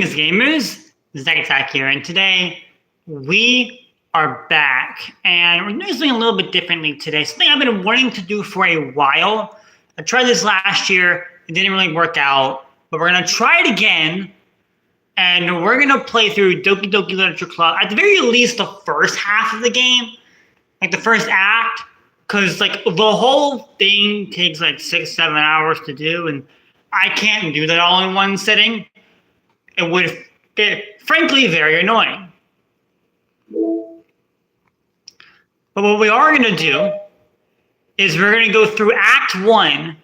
Greetings, gamers. Zach Attack here, and today we are back, and we're doing something a little bit differently today. Something I've been wanting to do for a while. I tried this last year; it didn't really work out, but we're gonna try it again, and we're gonna play through Doki Doki Literature Club. At the very least, the first half of the game, like the first act, because like the whole thing takes like 6-7 hours to do, and I can't do that all in one sitting. It would get, frankly, very annoying. But what we are going to do is we're going to go through Act 1,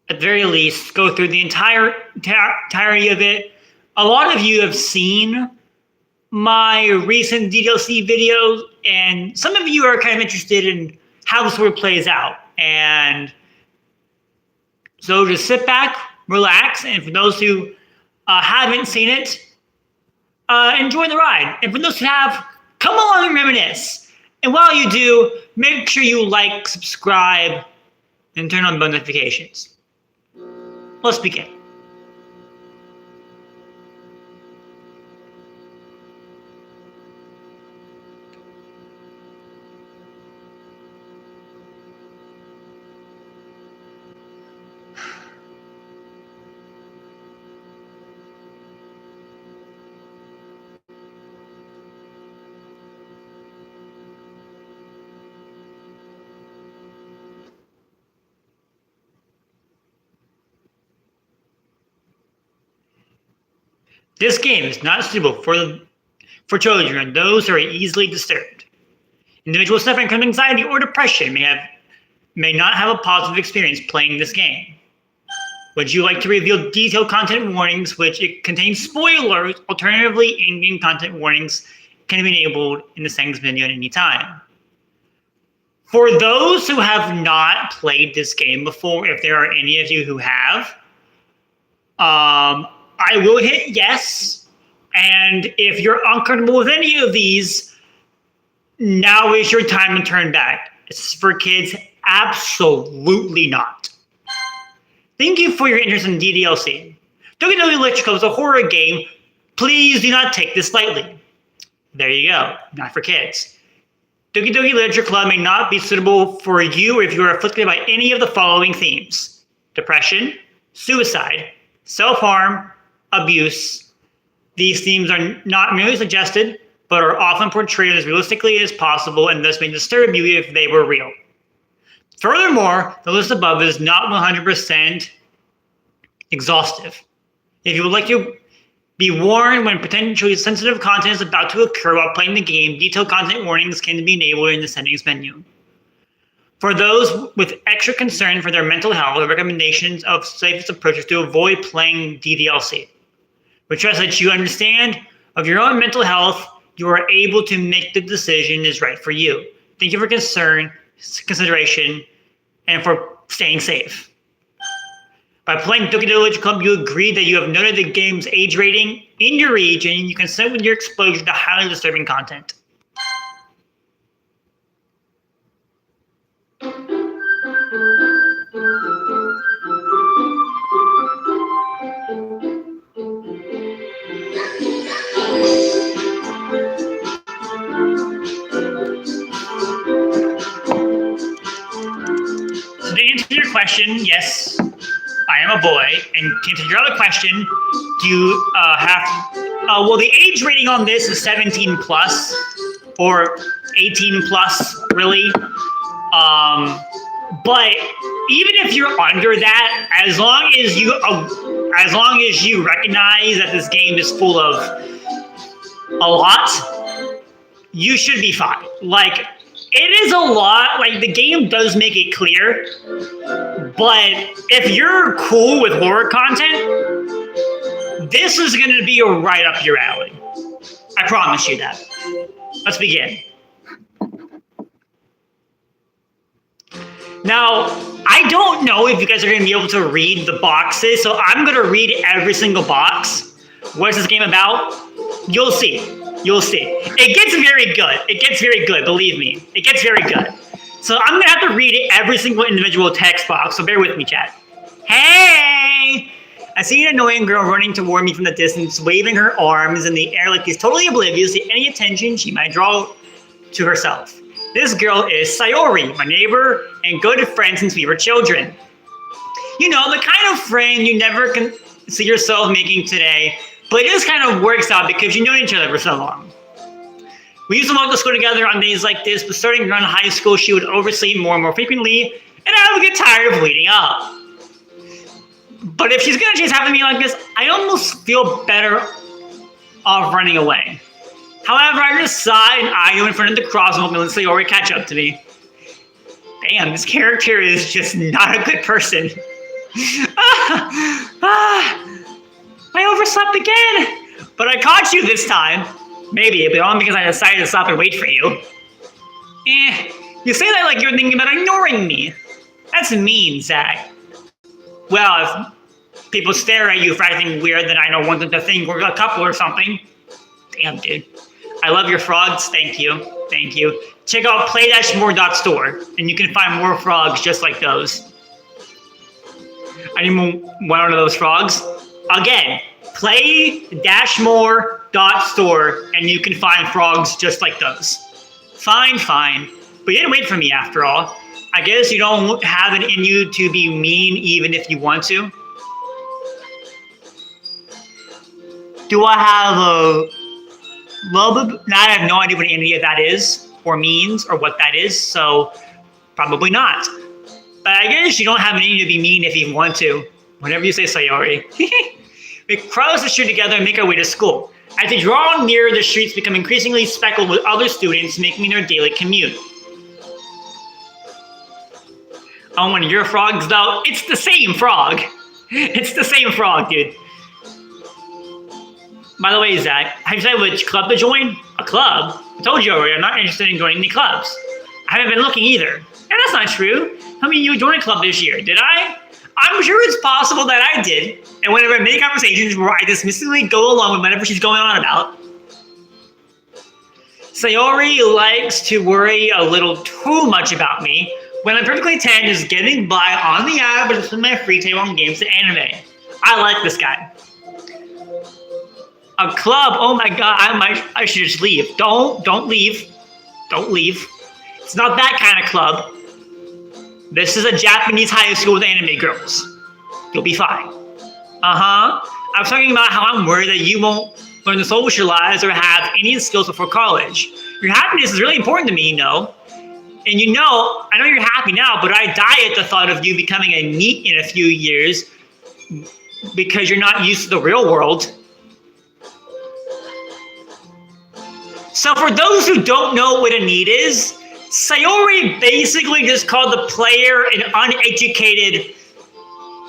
at the very least, go through the entirety of it. A lot of you have seen my recent DLC videos, and some of you are kind of interested in how the story plays out. And so just sit back, relax, and for those who haven't seen it, enjoy the ride. And for those who have, come along and reminisce. And while you do, make sure you like, subscribe, and turn on bell notifications. Let's begin. This game is not suitable for children and those who are easily disturbed. Individuals suffering from anxiety or depression may not have a positive experience playing this game. Would you like to reveal detailed content warnings, which it contains spoilers? Alternatively, in-game content warnings can be enabled in the settings menu at any time. For those who have not played this game before, if there are any of you who have, I will hit yes, and if you're uncomfortable with any of these, now is your time to turn back. It's for kids? Absolutely not. Thank you for your interest in DDLC. Doki Doki Literature Club is a horror game. Please do not take this lightly. There you go, not for kids. Doki Doki Literature Club may not be suitable for you if you are afflicted by any of the following themes: depression, suicide, self-harm, abuse. These themes are not merely suggested, but are often portrayed as realistically as possible and thus may disturb you if they were real. Furthermore, the list above is not 100% exhaustive. If you would like to be warned when potentially sensitive content is about to occur while playing the game, detailed content warnings can be enabled in the settings menu. For those with extra concern for their mental health, the recommendations of safest approaches to avoid playing DDLC. We trust that you understand of your own mental health, you are able to make the decision is right for you. Thank you for consideration, and for staying safe. By playing Doki Doki Literature Club, you agree that you have noted the game's age rating in your region, and you consent with your exposure to highly disturbing content. So to answer your question, yes, I am a boy. And to answer your other question, do you well, the age rating on this is 17 plus or 18 plus, really. But even if you're under that, as long as you recognize that this game is full of a lot, you should be fine. Like, it is a lot. Like, the game does make it clear, but if you're cool with horror content, this is going to be right up your alley. I promise you that. Let's begin. Now, I don't know if you guys are going to be able to read the boxes, so I'm going to read every single box. What is this game about? You'll see. You'll see. It gets very good. It gets very good, believe me. It gets very good. So I'm going to have to read every single individual text box, so bear with me, chat. Hey! I see an annoying girl running toward me from the distance, waving her arms in the air like she's totally oblivious to any attention she might draw to herself. This girl is Sayori, my neighbor and good friend since we were children. You know, the kind of friend you never can see yourself making today, but it just kind of works out because you know each other for so long. We used to walk to school together on days like this, but starting around high school, she would oversleep more and more frequently, and I would get tired of waiting up. But if she's gonna chase after me like this, I almost feel better off running away. However, I just sigh and eye you in front of the crosswalk and let Sayori catch up to me. Damn, this character is just not a good person. I overslept again, but I caught you this time. Maybe, but only because I decided to stop and wait for you. You say that like you're thinking about ignoring me. That's mean, Zach. Well, if people stare at you for acting weird, then I don't want them to think we're a couple or something. Damn, dude. I love your frogs. Thank you. Thank you. Check out play-more.store, and you can find more frogs just like those. I need one of those frogs. Again, play-more.store, and you can find frogs just like those. Fine. But you didn't wait for me after all. I guess you don't have it in you to be mean even if you want to. Do I have a love? I have no idea what any of that is, or means, or what that is, so probably not. But I guess you don't have it in you to be mean if you want to. Whatever you say, Sayori. We cross the street together and make our way to school. As we draw near, the streets become increasingly speckled with other students making their daily commute. Oh, one of your frogs, though? It's the same frog. It's the same frog, dude. By the way, Zach, have you decided which club to join? A club? I told you already, I'm not interested in joining any clubs. I haven't been looking either. And that's not true. I mean, you joined a club this year, did I? I'm sure it's possible that I did. And whenever I make conversations where I dismissively go along with whatever she's going on about. Sayori likes to worry a little too much about me when I'm perfectly content just getting by on the average with my free time on games and anime. I like this guy. A club? Oh my god, I should just leave. Don't leave. Don't leave. It's not that kind of club. This is a Japanese high school with anime girls. You'll be fine. I was talking about how I'm worried that you won't learn to socialize or have any skills before college. Your happiness is really important to me, you know. And you know, I know you're happy now, but I die at the thought of you becoming a NEET in a few years because you're not used to the real world. So for those who don't know what a NEET is, Sayori basically just called the player an uneducated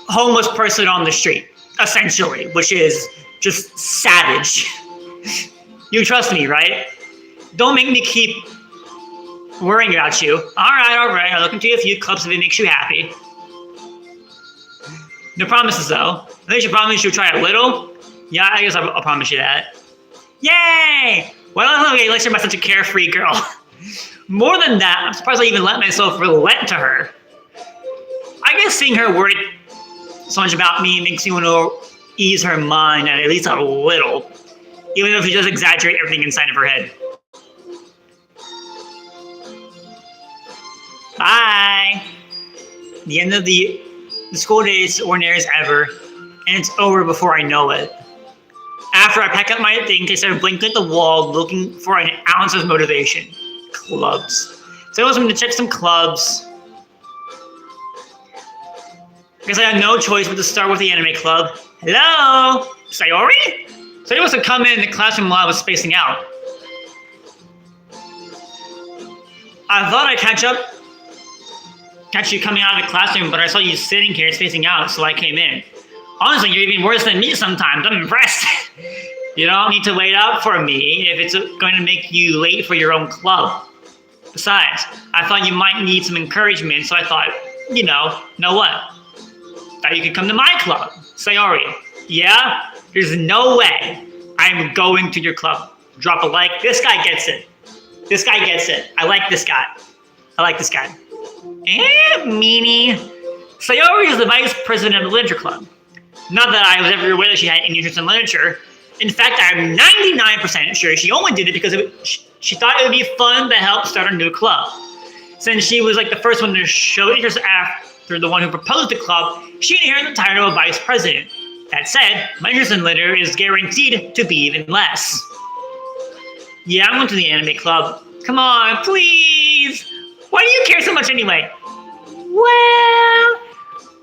homeless person on the street, essentially, which is just savage. You trust me, right? Don't make me keep worrying about you. All right. I'll look into a few clubs if it makes you happy. No promises, though. I think you promise you'll try a little. Yeah, I guess I'll promise you that. Yay! Well, okay, let's hear about such a carefree girl. More than that, I'm surprised I even let myself relent to her. I guess seeing her worried so much about me makes me want to ease her mind at least a little, even if you just exaggerate everything inside of her head. Bye! The end of the school day is ordinary as ever, and it's over before I know it. After I pack up my things, I started blinking at the wall, looking for an ounce of motivation. Clubs. So I was going to check some clubs. I guess I had no choice but to start with the anime club. Hello? Sayori? Sayori must have come in the classroom while I was spacing out. I thought I'd catch you coming out of the classroom, but I saw you sitting here spacing out, so I came in. Honestly, you're even worse than me sometimes. I'm impressed. You don't need to wait up for me if it's going to make you late for your own club. Besides, I thought you might need some encouragement, so I thought, know what? Thought you could come to my club. Sayori. Yeah? There's no way I'm going to your club. Drop a like. This guy gets it. This guy gets it. I like this guy. Meanie. Sayori is the vice president of the literature club. Not that I was ever aware that she had any interest in literature. In fact, I'm 99% sure she only did it because she thought it would be fun to help start a new club. Since she was like the first one to show interest after the one who proposed the club, she inherited the title of vice president. That said, my interest in literature is guaranteed to be even less. Yeah, I'm going to the anime club. Come on, please! Why do you care so much anyway? Well,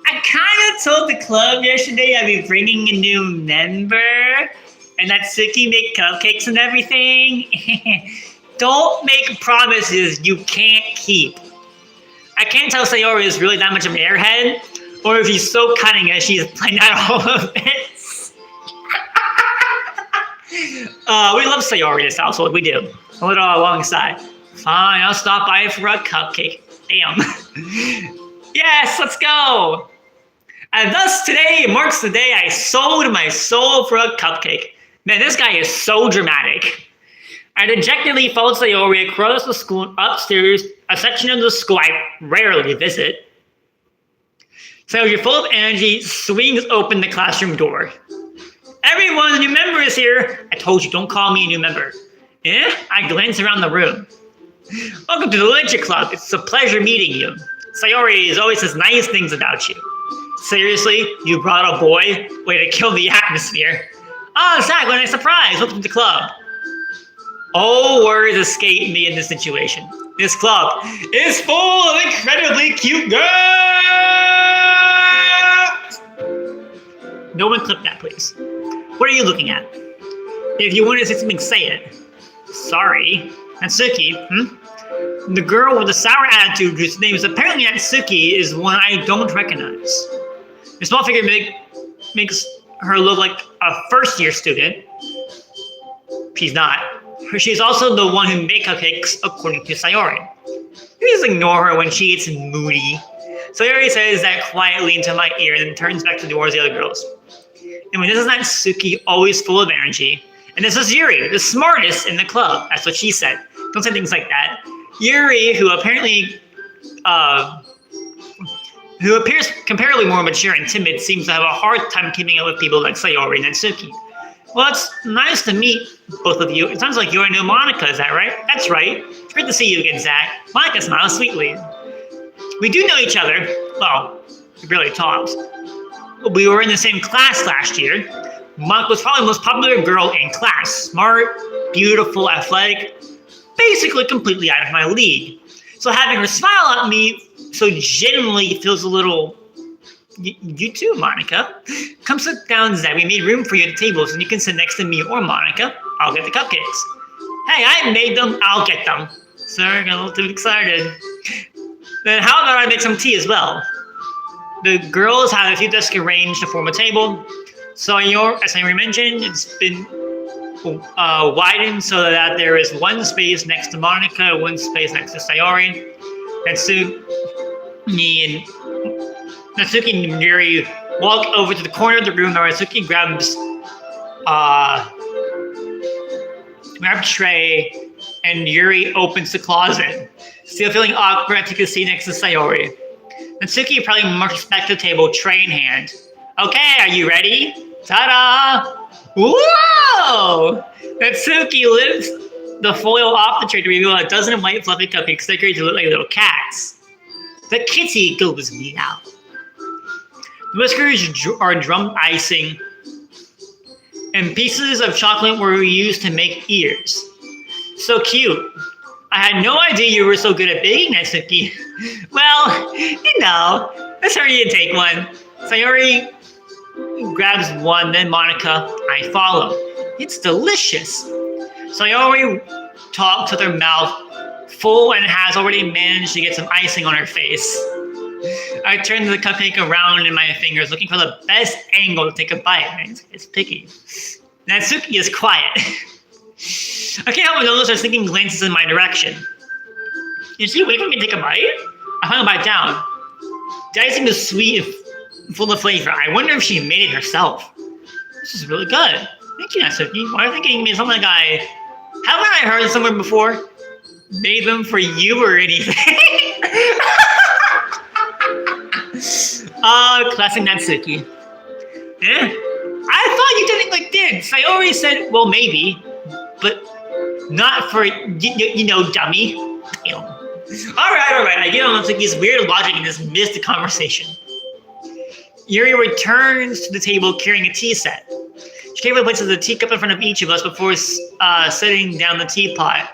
I kind of told the club yesterday I'd be bringing a new member, and that Suki make cupcakes and everything. Don't make promises you can't keep. I can't tell Sayori is really that much of an airhead, or if she's so cunning that she's playing out all of it. We love Sayori in this household, we do. A little alongside. Fine, I'll stop by for a cupcake. Damn. Yes, let's go. And thus today marks the day I sold my soul for a cupcake. Man, this guy is so dramatic. I dejectedly followed Sayori across the school upstairs, a section of the school I rarely visit. Sayori, full of energy, swings open the classroom door. Everyone, a new member is here. I told you, don't call me a new member. Eh? I glance around the room. Welcome to the Literature Club. It's a pleasure meeting you. Sayori always says nice things about you. Seriously? You brought a boy? Way to kill the atmosphere. Oh, Zach, what a nice surprise. Welcome to the club. All words escape me in this situation. This club is full of incredibly cute girls! No one clip that, please. What are you looking at? If you want to say something, say it. Sorry. Natsuki, The girl with the sour attitude whose name is apparently Natsuki is one I don't recognize. The small figure makes her look like a first-year student. She's not. She's also the one who makes cupcakes, according to Sayori. You just ignore her when she gets moody. Sayori says that quietly into my ear and then turns back towards the other girls. And when this is Natsuki, always full of energy. And this is Yuri, the smartest in the club. That's what she said. Don't say things like that. Yuri, who apparently, who appears comparatively more mature and timid, seems to have a hard time keeping up with people like Sayori and Natsuki. Well, it's nice to meet both of you. It sounds like you're a new Monica, is that right? That's right. It's great to see you again, Zach. Monica smiles sweetly. We do know each other. Well, we barely talked. We were in the same class last year. Monica was probably the most popular girl in class. Smart, beautiful, athletic, basically completely out of my league. So having her smile at me so genuinely feels a little... You too, Monica. Come sit down, Zach. We made room for you at the table so you can sit next to me or Monica. I'll get the cupcakes. Hey, I made them. I'll get them. Sorry, I got a little too excited. Then how about I make some tea as well? The girls have a few desks arranged to form a table. So as I mentioned, it's been widened so that there is one space next to Monica, one space next to Sayori. Natsuki and Yuri walk over to the corner of the room where Natsuki grabs tray and Yuri opens the closet. Still feeling awkward, you can see next to Sayori. Natsuki probably marches back to the table, tray in hand. Okay, are you ready? Ta-da! Whoa! Natsuki lifts the foil off the tray to reveal a dozen white fluffy cupcakes decorated to look like little cats. The kitty goes meow. The whiskers are drum icing, and pieces of chocolate were used to make ears. So cute. I had no idea you were so good at baking, Natsuki. Well, you know, let's hurry and take one. Sayori grabs one, then Monica, I follow. It's delicious. Sayori talks with her mouth full and has already managed to get some icing on her face. I turn the cupcake around in my fingers, looking for the best angle to take a bite. It's picky. Natsuki is quiet. I can't help but notice her thinking glances in my direction. Is she waiting for me to take a bite? I finally bite down. The icing is sweet and full of flavor. I wonder if she made it herself. This is really good. Thank you, Natsuki. Why are you thinking me something like haven't I heard it somewhere before? Made them for you or anything? Classic Natsuki. Eh? I thought you didn't like dance. I already said, well, maybe, but not for, dummy. All right. I get on Tsuki's weird logic and just missed the conversation. Yuri returns to the table carrying a tea set. She carefully places the teacup in front of each of us before setting down the teapot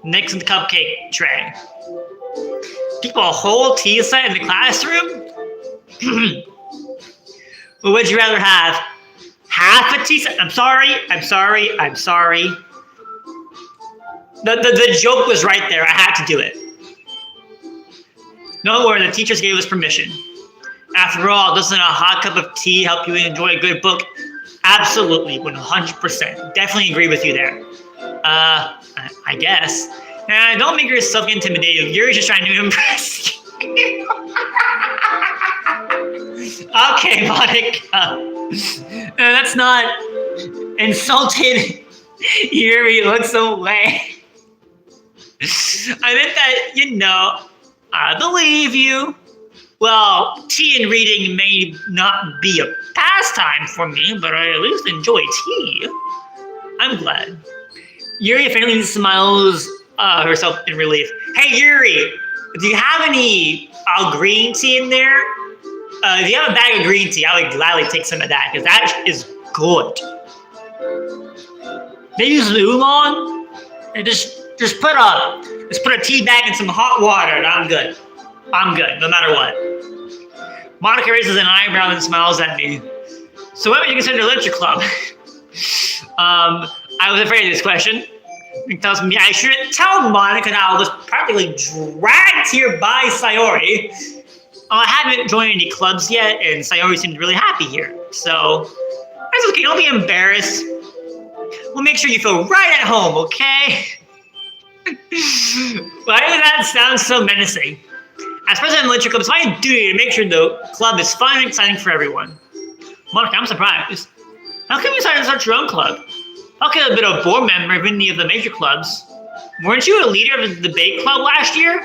next to the cupcake tray. Keep a whole tea set in the classroom? What would you rather have? Half a tea set? I'm sorry. The joke was right there. I had to do it. Don't worry, the teachers gave us permission. After all, doesn't a hot cup of tea help you enjoy a good book? Absolutely, 100%. Definitely agree with you there. I guess. Don't make yourself intimidated. You're just trying to impress you. Okay, Monica. That's not insulted. Yuri looks away. I meant that, I believe you. Well, tea and reading may not be a pastime for me, but I at least enjoy tea. I'm glad. Yuri faintly smiles herself in relief. Hey, Yuri, do you have any green tea in there? If you have a bag of green tea, I would gladly take some of that, because that is good. Maybe some oolong? And just put a tea bag in some hot water, and I'm good. I'm good, no matter what. Monica raises an eyebrow and smiles at me. So what would you consider a literature club? I was afraid of this question. It tells me I shouldn't tell Monica that I was practically dragged here by Sayori. I haven't joined any clubs yet, and Sayori seemed really happy here. So, that's okay, don't be embarrassed. We'll make sure you feel right at home, okay? Why does that sound so menacing? As president of the literature club, it's my duty to make sure the club is fun and exciting for everyone. Monica, I'm surprised. How come you decided to start your own club? How could have been a board member of any of the major clubs? Weren't you a leader of the debate club last year?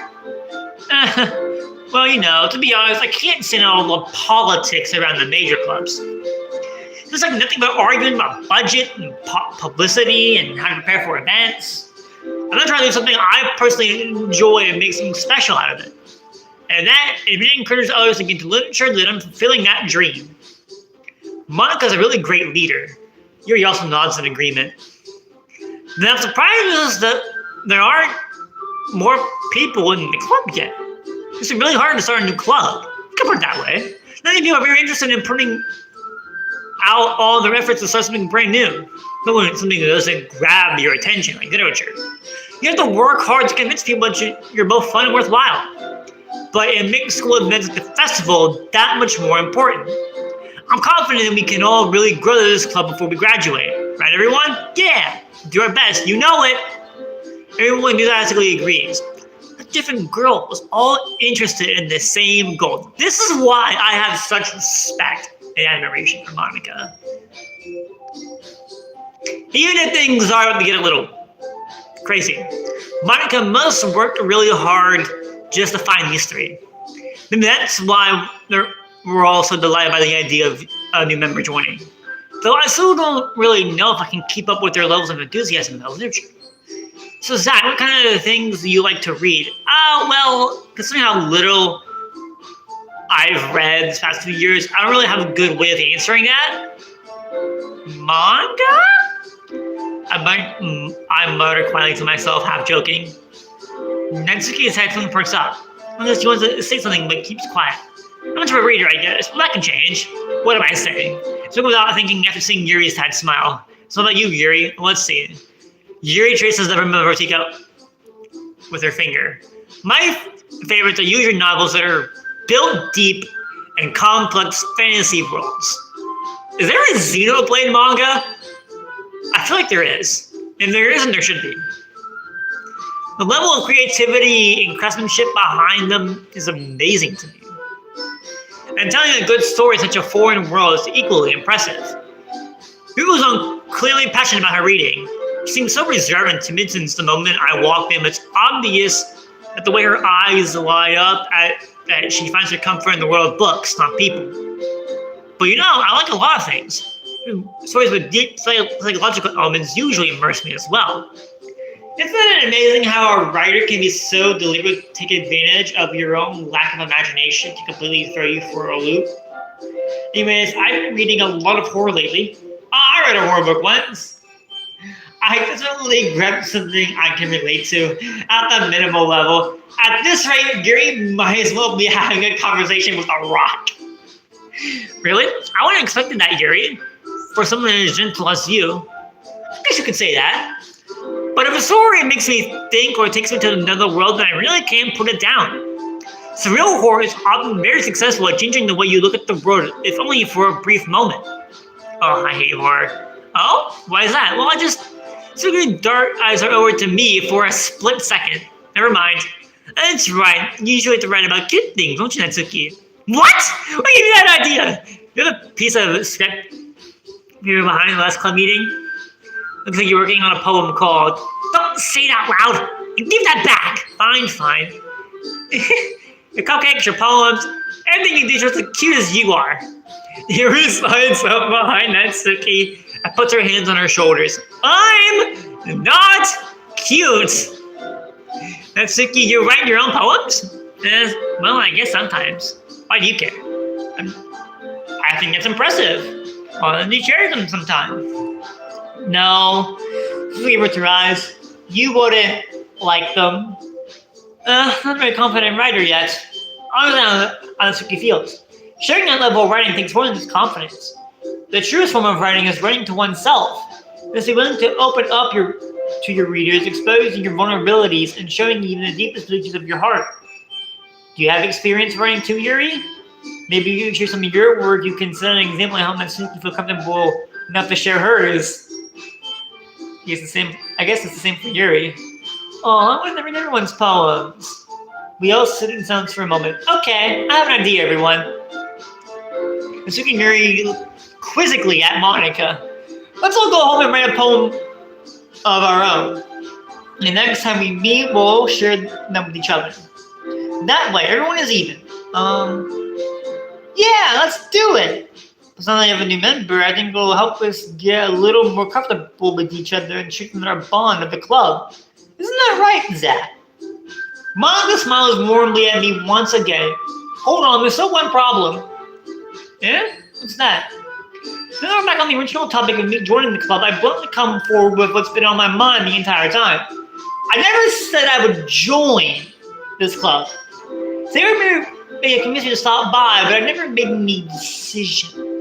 Well, to be honest, I can't stand all the politics around the major clubs. There's nothing but arguing about budget and publicity and how to prepare for events. I'm not trying to do something I personally enjoy and make something special out of it. And that, if it encourages others to get into literature, then I'm fulfilling that dream. Monica's a really great leader. Yuri also nods in agreement. Then I'm surprised that there aren't more people in the club yet. It's really hard to start a new club. You can put it that way. Many people are very interested in putting out all their efforts to start something brand new. Not something that doesn't grab your attention, like literature. You have to work hard to convince people that you're both fun and worthwhile. But in mixed school events like the festival, that much more important. I'm confident that we can all really grow this club before we graduate. Right, everyone? Yeah, do our best. You know it. Everyone enthusiastically agrees. Different girls, all interested in the same goal. This is why I have such respect and admiration for Monica. Even if things are about to get a little crazy, Monica must have worked really hard just to find these three. And that's why we're all so delighted by the idea of a new member joining. Though I still don't really know if I can keep up with their levels of enthusiasm about literature. So Zach, what kind of things do you like to read? Well, considering how little I've read this past few years, I don't really have a good way of answering that. Manga? I muttered quietly to myself, half joking. Natsuki's headphone perks up. Unless he wants to say something but keeps quiet. I'm much of a reader, I guess, but that can change. What am I saying? So without thinking after seeing Yuri's sad smile. So how about you, Yuri? Let's see. Yuri traces the rim of her teacup with her finger. My favorites are usually novels that are built deep in complex fantasy worlds. Is there a Xenoblade manga? I feel like there is. If there isn't, there should be. The level of creativity and craftsmanship behind them is amazing to me. And telling a good story in such a foreign world is equally impressive. Ryuko's clearly passionate about her reading. She seems so reserved and timid since the moment I walked in, but it's obvious that the way her eyes light up that she finds her comfort in the world of books, not people. But I like a lot of things. Stories with deep psychological elements usually immerse me as well. Isn't it amazing how a writer can be so deliberate to take advantage of your own lack of imagination to completely throw you for a loop? Anyways, I've been reading a lot of horror lately. I read a horror book once. I definitely grabbed something I can relate to at the minimal level. At this rate, Gary might as well be having a conversation with a rock. Really? I wouldn't have expected that, Gary. For someone as gentle as you. I guess you could say that. But if a story makes me think or takes me to another world, then I really can't put it down. Surreal horror is often very successful at changing the way you look at the world, if only for a brief moment. Oh, I hate horror. Oh? Why is that? Well, your dark eyes are over to me for a split second. Never mind. That's right. You usually have to write about cute things, don't you, Natsuki? What? Where gave you that idea? You have a piece of script you were behind the last club meeting? Looks like you're working on a poem called... Don't say it out loud! Give that back! Fine. Your cupcakes, your poems, everything you do is just as cute as you are. Yuri slides up behind Natsuki and puts her hands on her shoulders. I'm not cute! Natsuki, you write your own poems? Well, I guess sometimes. Why do you care? I think it's impressive. Why don't you share them sometime? No. Leave with your eyes. You wouldn't like them. Not a very confident writer yet. Honestly, how Natsuki feels. Sharing that level of writing takes more than just confidence. The truest form of writing is writing to oneself. Is be willing to open up to your readers, exposing your vulnerabilities, and showing even the deepest reaches of your heart. Do you have experience writing too, Yuri? Maybe you can share some of your work. You can set an example of how Natsuki feel comfortable enough to share hers. I guess it's the same for Yuri. Oh, I want to read everyone's poems. We all sit in silence for a moment. Okay, I have an idea, everyone. Natsuki and Yuri look quizzically at Monica. Let's all go home and write a poem of our own. And next time we meet, we'll share them with each other. That way, everyone is even. Yeah, let's do it. As long as I have a new member, I think it will help us get a little more comfortable with each other and strengthen our bond of the club. Isn't that right, Zach? Monica smiles warmly at me once again. Hold on, there's still one problem. Yeah? What's that? Now we're back on the original topic of me joining the club. I bluntly come forward with what's been on my mind the entire time. I never said I would join this club. They may convince me to stop by, but I never made any decision.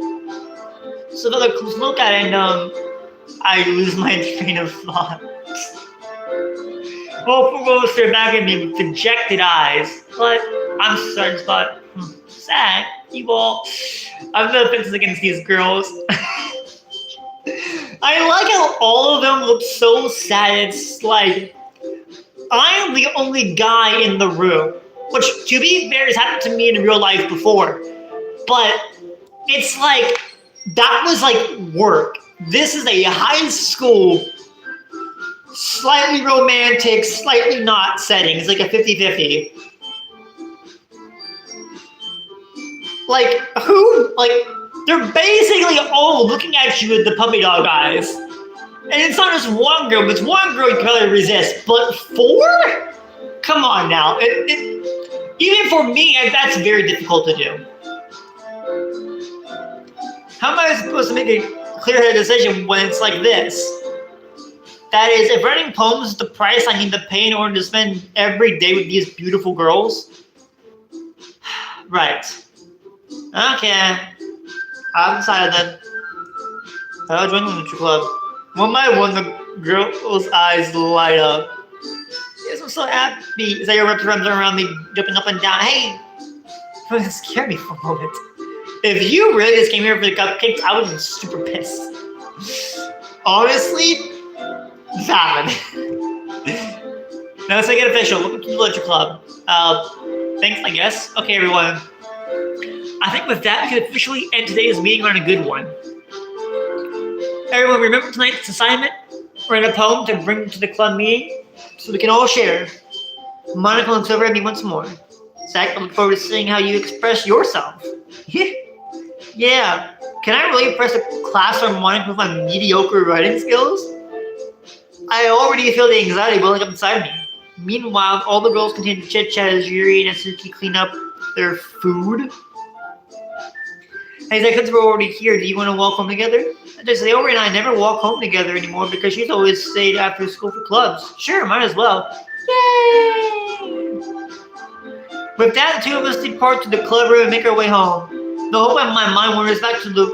So if I look at it and I lose my train of thought. Both girls stare back at me with dejected eyes. But I'm starting to spot. Zach, you all. I have no offenses against these girls. I like how all of them look so sad. It's like I am the only guy in the room. Which, to be fair, has happened to me in real life before. But it's like, that was like work. This is a high school, slightly romantic, slightly not setting. It's like a 50-50. Like, they're basically all looking at you with the puppy dog eyes. And it's not just one girl, but it's one girl you can probably resist. But four? Come on now. Even for me, that's very difficult to do. How am I supposed to make a clear-headed decision when it's like this? That is, if writing poems is the price I need to pay in order to spend every day with these beautiful girls. Right. Okay. I've decided that I'll join the literature club. One by one, the girl's eyes light up. Yes, I'm so happy. Is that your reps around me, jumping up and down? Hey, it scared me for a moment. If you really just came here for the cupcakes, I would be super pissed. Honestly, valid. Now let's make it official. Welcome to the literature club. Thanks, I guess. Okay, everyone. I think with that, we can officially end today's meeting on a good one. Everyone, remember tonight's assignment? Write a poem to bring to the club meeting so we can all share. Monica looks over at me once more. Zach, I look forward to seeing how you express yourself. Yeah. Can I really impress a class on Monica with my mediocre writing skills? I already feel the anxiety welling up inside me. Meanwhile, all the girls continue to chit-chat as Yuri and Natsuki clean up their food. Hey, since we're already here, do you want to walk home together? Sayori and I never walk home together anymore because she's always stayed after school for clubs. Sure, might as well. Yay! With that, the two of us depart to the club room and make our way home. The hope in my mind wanders back to the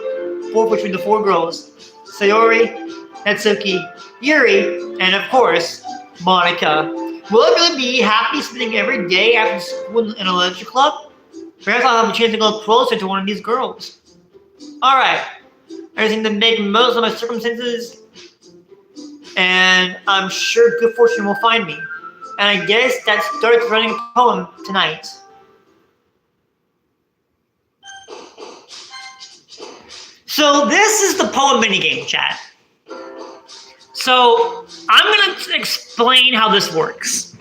fourth between the four girls. Sayori, Natsuki, Yuri, and of course, Monica. Will I really be happy spending every day after school in a leisure club? Perhaps I'll have a chance to go closer to one of these girls. Alright, I just need to make most of my circumstances, and I'm sure good fortune will find me. And I guess that starts writing a poem tonight. So this is the poem minigame, chat. So I'm gonna explain how this works.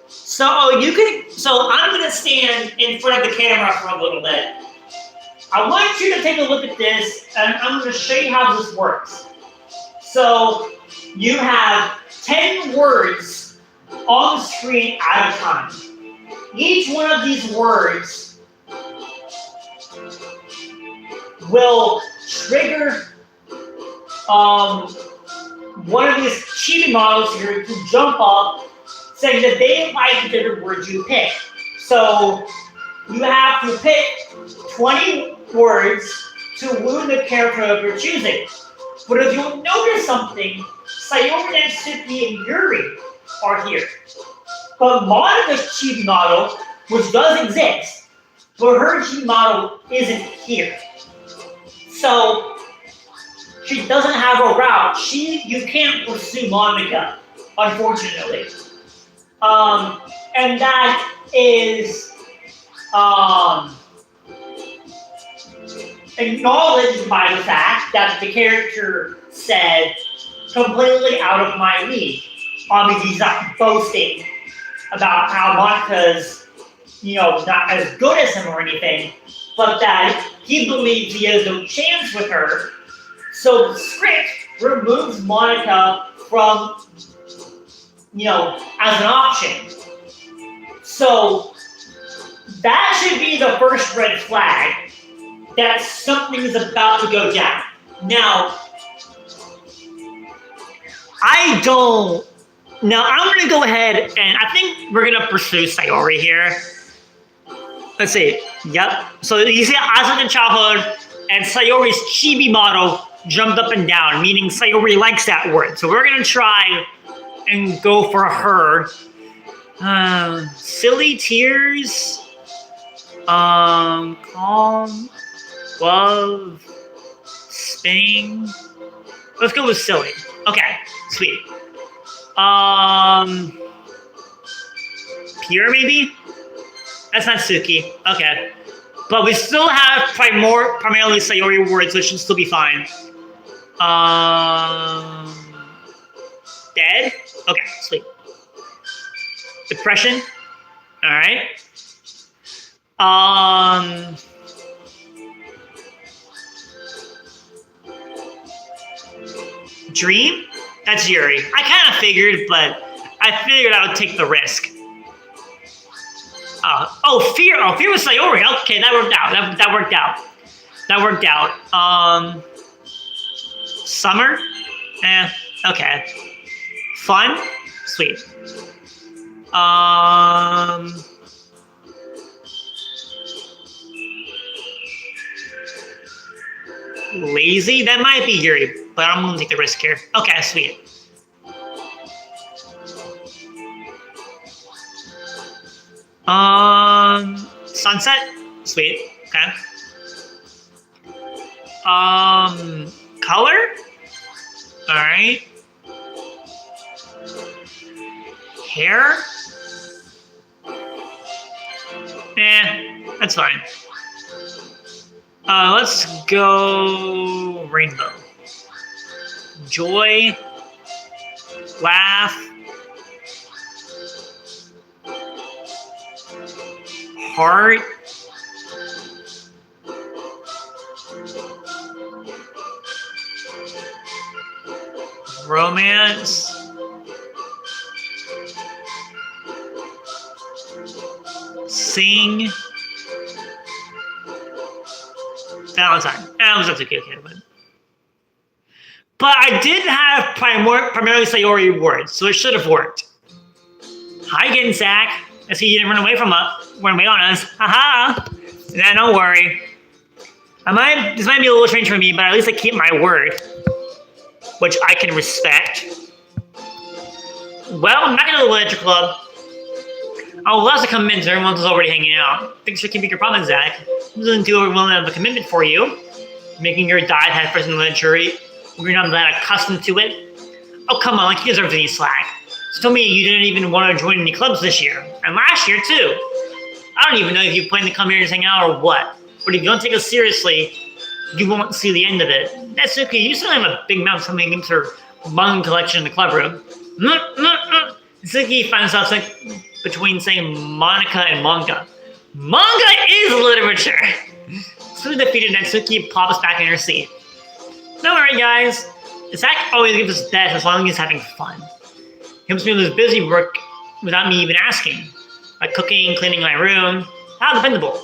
So I'm gonna stand in front of the camera for a little bit. I want you to take a look at this, and I'm gonna show you how this works. So you have 10 words on the screen at a time. Each one of these words will trigger one of these cheating models here to jump up, saying that they like the word you pick. So you have to pick 20 words to woo the character of your choosing. But if you'll notice something, Sayori, Natsuki, and Yuri are here. But Monica's cheating model, which does exist, but her cheating model isn't here. So she doesn't have a route. You can't pursue Monica, unfortunately. And that is acknowledged by the fact that the character said completely out of my league. Obviously, he's not boasting about how Monica's, not as good as him or anything, but that he believes he has no chance with her. So the script removes Monica from, as an option. So that should be the first red flag that something is about to go down. Now, I'm going to go ahead and I think we're going to pursue Sayori here. Let's see. Yep. So you see Asa in childhood and Sayori's chibi model jumped up and down, meaning Sayori likes that word. So we're going to try and go for her. Silly tears. Calm. Love. Spinning. Let's go with silly. Okay. Sweet. Pure maybe? That's not Suki. Okay. But we still have primarily Sayori words, which should still be fine. Dead? Okay, sweet. Depression? Alright. Dream? That's Yuri. I kind of figured, but I figured I would take the risk. Fear. Oh, fear was Sayori. Okay, that worked out. That worked out. That worked out. Summer? Okay. Fun? Sweet. Lazy? That might be Yuri, but I'm gonna take the risk here. Okay, sweet. Sunset? Sweet. Okay. Color? Alright. Hair? That's fine. Let's go rainbow. Joy. Laugh. Heart. Romance. Sing. Valentine. That was okay, but I did have primarily Sayori words, so it should have worked. Hi again, Zach. I see you didn't run away on us. Haha. Nah, don't worry. This might be a little strange for me, but at least I keep my word, which I can respect. Well, I'm not going to the literature club. I'll have to come in, so everyone's already hanging out. Thanks for keeping your promise, Zach. This isn't too overwhelming of a commitment for you. Making your diet first in literature, you're not that accustomed to it. Oh, come on, like you deserve any slack. So tell me you didn't even want to join any clubs this year, and last year too. I don't even know if you plan to come here and hang out or what. But if you don't take us seriously, you won't see the end of it. That's okay. You still have a big mouth coming into her manga collection in the club room. Suki finds out between saying Monica and manga. Manga is literature! So defeated, and Suki pops back in her seat. Don't worry, guys. Zach always gives us best as long as he's having fun. He helps me with his busy work without me even asking. Like cooking, cleaning my room. How dependable.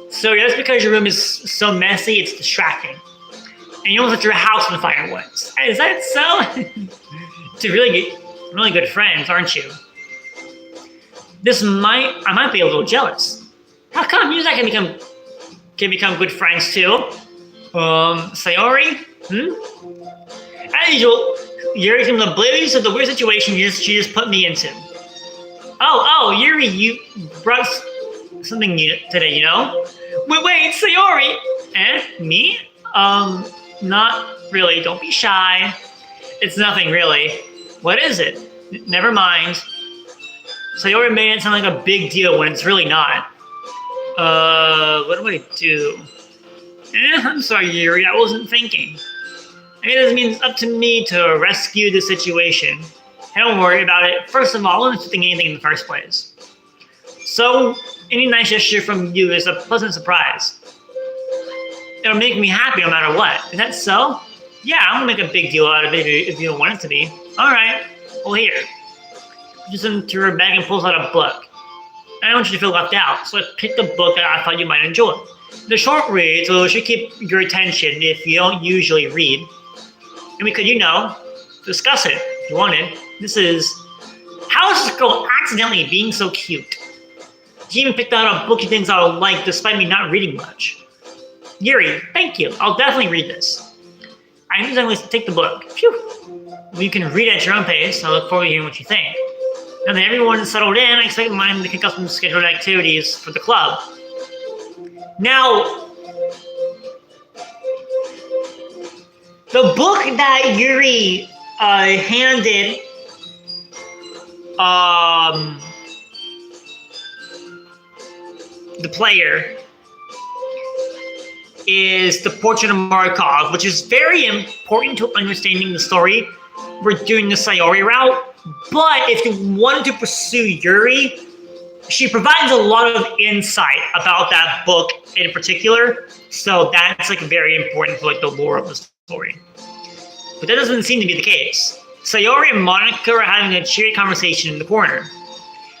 So just because your room is so messy, it's distracting. And you almost let your house on fire once. Is that so? It's really good friends, aren't you? I might be a little jealous. How come you and I can become good friends too? Sayori? As usual, Yuri's in the oblivious of the weird situation she just put me into. Oh, Yuri, you brought something new today, you know? Wait, Sayori! Me? Not really, don't be shy. It's nothing really. What is it? Never mind. Sayori made it sound like a big deal when it's really not. What do I do? I'm sorry, Yuri, I wasn't thinking. I guess it means it's up to me to rescue the situation. Hey, don't worry about it. First of all, I wasn't thinking anything in the first place. So, any nice gesture from you is a pleasant surprise. It'll make me happy no matter what. Is that so? Yeah, I'm gonna make a big deal out of it if you don't want it to be. Alright, well here. Just into her bag and pulls out a book. I don't want you to feel left out, so I picked a book that I thought you might enjoy. The short read, so it should keep your attention if you don't usually read. And we could, discuss it if you wanted. This is How is this girl accidentally being so cute? She even picked out a book she thinks I'll like despite me not reading much. Yuri, thank you. I'll definitely read this. I knew I was to take the book. Phew. Well, you can read at your own pace. I look forward to hearing what you think. Now that everyone is settled in, I expect mine to kick off some scheduled activities for the club. Now, the book that Yuri handed the player is The Portrait of Markov, which is very important to understanding the story. We're doing the Sayori route, but if you wanted to pursue Yuri, she provides a lot of insight about that book in particular, so that's very important for the lore of the story. But that doesn't seem to be the case. Sayori and Monica are having a cheery conversation in the corner.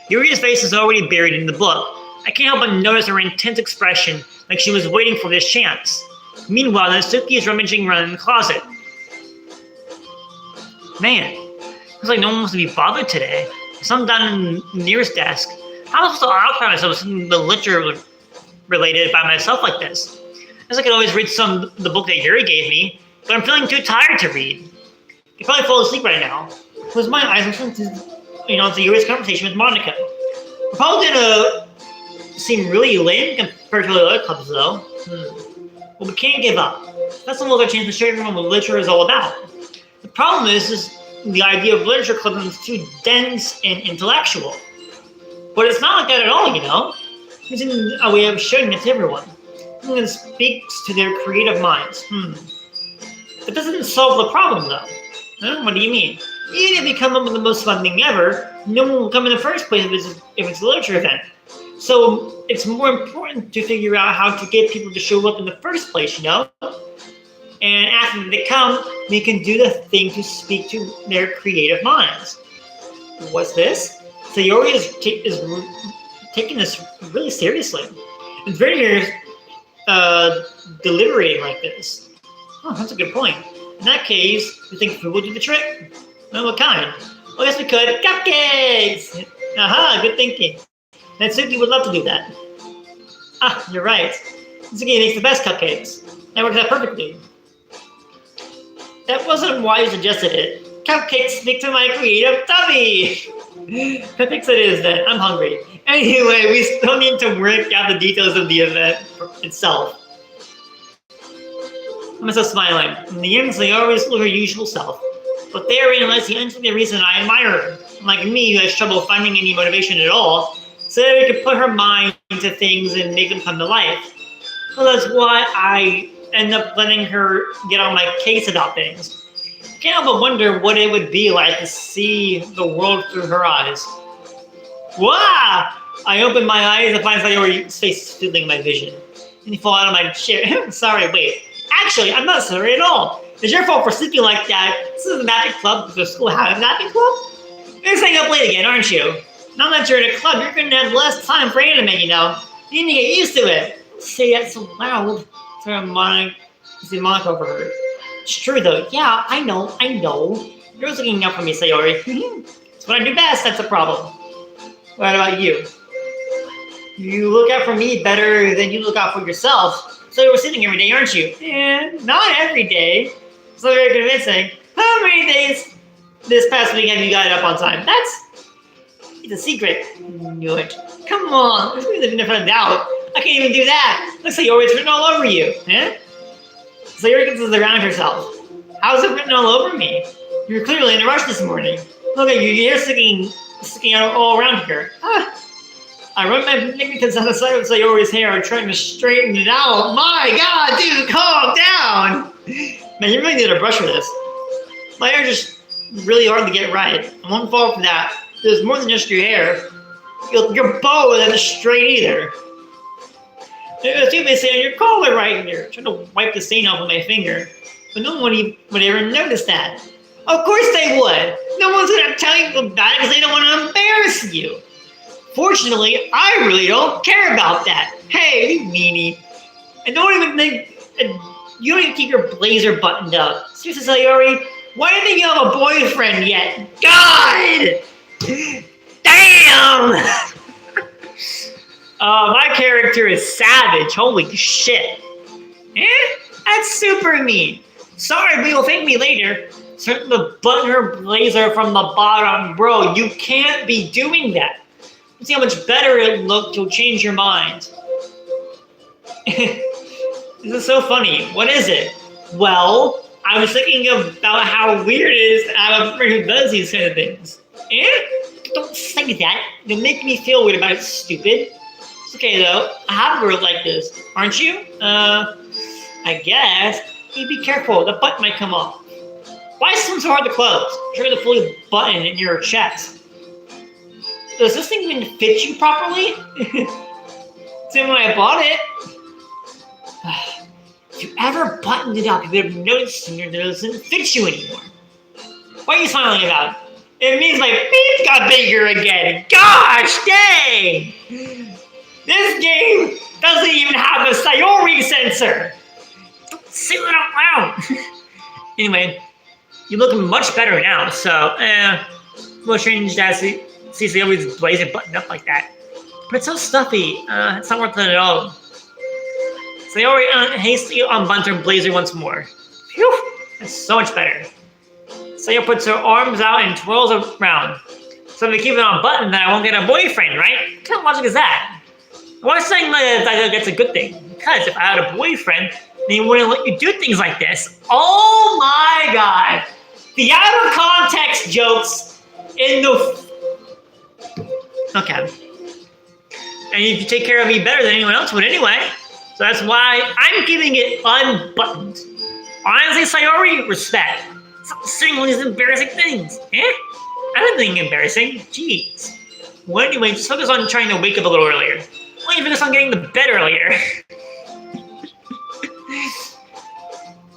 Yuri's face is already buried in the book. I can't help but notice her intense expression, like she was waiting for this chance. Meanwhile, Natsuki is rummaging around in the closet. Man, looks like no one wants to be bothered today. Some down in the nearest desk. How am I supposed to occupy myself with something literature related by myself like this? As I could always read the book that Yuri gave me, but I'm feeling too tired to read. I could probably fall asleep right now. Close my eyes and listen to Yuri's conversation with Monica. We're probably gonna seem really lame compared to the other clubs, though. Well, we can't give up. That's another chance to show everyone what literature is all about. The problem is the idea of literature clubs is too dense and intellectual. But it's not like that at all, It's in a way of showing it to everyone. Something that speaks to their creative minds. That doesn't solve the problem, though. What do you mean? Even if you come up with the most fun thing ever, no one will come in the first place if it's a literature event. So it's more important to figure out how to get people to show up in the first place, And after they come, we can do the thing to speak to their creative minds. What's this? Sayori is taking this really seriously. It's very deliberating like this. Oh, that's a good point. In that case, you think food will do the trick? Well, what kind? Well, I guess we could. Cupcakes! Aha, good thinking. Natsuki would love to do that. Ah, you're right. Natsuki makes the best cupcakes. That works out perfectly. That wasn't why you suggested it. Cupcakes speak to my creative tummy! Cupcakes it is then. I'm hungry. Anyway, we still need to work out the details of the event itself. I'm still smiling. In the end, they always look her usual self. But therein lies the only reason I admire her. Like me, who has trouble finding any motivation at all, so that we can put her mind into things and make them come to life. Well, that's why I end up letting her get on my case about things. I can't help but wonder what it would be like to see the world through her eyes. Wow! I open my eyes and find Sayori's face filling my vision. And you fall out of my chair. Sorry, wait. Actually, I'm not sorry at all. It's your fault for sleeping like that. This is a magic club. Does the school have a magic club? You're staying up late again, aren't you? Now that you're in a club, you're going to have less time for anime, you know. You need to get used to it. Say that so loud. Monica overheard. It's true, though. Yeah, I know. You're always looking out for me, Sayori. It's what I do best, that's a problem. What about you? You look out for me better than you look out for yourself. So you're sitting every day, aren't you? Not every day. It's not very convincing. How many days this past week have you got up on time? It's a secret. Knew it. Come on, there's really nothing to doubt. I can't even do that. Looks like it's written all over you. Sayori gets around herself. How's it written all over me? You're clearly in a rush this morning. Look at you, your hair sticking out all around here. I run my fingertips on the side of Sayori's hair and trying to straighten it out. My God, dude, calm down. Man, you really need a brush for this. My hair is just really hard to get right. I won't fall for that. There's more than just your hair. Your bow isn't straight either. There's two bits on your collar right here. I'm trying to wipe the stain off with my finger. But no one would ever notice that. Of course they would. No one's going to tell you about it because they don't want to embarrass you. Fortunately, I really don't care about that. Hey, you meanie. And don't even think, you don't even keep your blazer buttoned up. Seriously, Sayori, why do you think you have a boyfriend yet? God! Damn! My character is savage. Holy shit. That's super mean. Sorry, but you'll thank me later. Starting to button her blazer from the bottom. Bro, you can't be doing that. See how much better it looked. You'll change your mind. This is so funny. What is it? Well, I was thinking about how weird it is to have a friend who does these kind of things. Don't say that. You'll make me feel weird about it, stupid. It's okay, though. I have a girl like this. Aren't you? I guess. Hey, be careful. The button might come off. Why is this so hard to close? Try to fully button in your chest. Does this thing even fit you properly? Same when I bought it. If you ever buttoned it up, you would have noticed it doesn't fit you anymore. What are you smiling about? It means my feet got bigger again. Gosh dang! This game doesn't even have a Sayori sensor. Don't say that out loud. Anyway, you look much better now, so we'll change that. See Sayori's blazer buttoned up like that. But it's so stuffy. It's not worth it at all. Sayori hastily unbuttons her blazer once more. Phew! That's so much better. Sayori puts her arms out and twirls around. So if we keep it unbuttoned, then I won't get a boyfriend, right? What kind of logic is that? Why saying that that's a good thing? Because if I had a boyfriend, then he wouldn't let you do things like this. Oh my God! The out of context jokes in the... Okay. And you take care of me better than anyone else would anyway. So that's why I'm keeping it unbuttoned. Honestly, Sayori, respect. Stop saying all these embarrassing things. I don't think embarrassing. Jeez. Well, anyway, just focus on trying to wake up a little earlier. Why don't you focus on getting to bed earlier?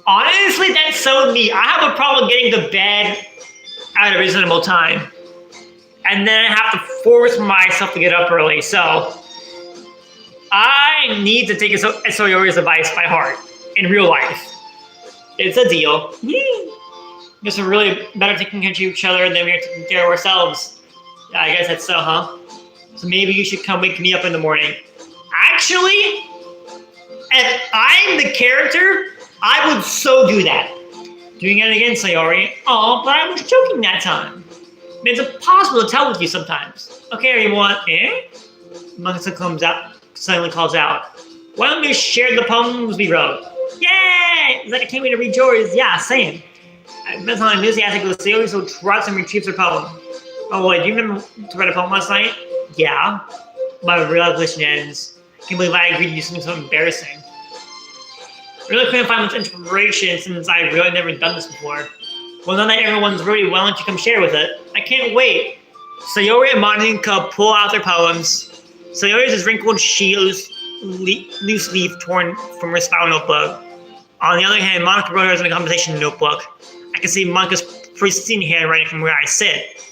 Honestly, that's so neat. I have a problem getting to bed at a reasonable time. And then I have to force myself to get up early. So I need to take Sayori's advice by heart in real life. It's a deal. Guess we're really better taking care of each other than we're taking care of ourselves. Yeah, I guess that's so, huh? So maybe you should come wake me up in the morning. Actually, if I'm the character, I would so do that. Doing it again, Sayori. Oh, but I was joking that time. It's impossible to tell with you sometimes. Okay, everyone. Monkey suddenly calls out. Why don't we share the poems we wrote? Yay! It's like I can't wait to read yours. Yeah, same. That's how enthusiastic was. Sayori so trots and retrieves her poem. Oh, wait, do you remember to write a poem last night? Yeah. My realization ends. Can't believe I agreed to do something so embarrassing. I really couldn't find much inspiration since I've really never done this before. Well, now that everyone's ready, why don't you come share with it? I can't wait. Sayori and Monica pull out their poems. Sayori's wrinkled loose leaf torn from her spiral notebook. On the other hand, Monica wrote hers in a conversation notebook. I can see Monica's pristine handwriting from where I sit.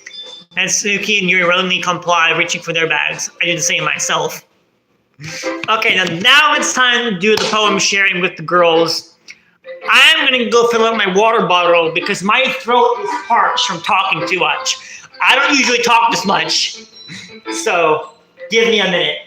And Suki and Yuri readily comply, reaching for their bags. I do the same myself. Okay, now it's time to do the poem sharing with the girls. I'm gonna go fill up my water bottle because my throat is parched from talking too much. I don't usually talk this much, so give me a minute.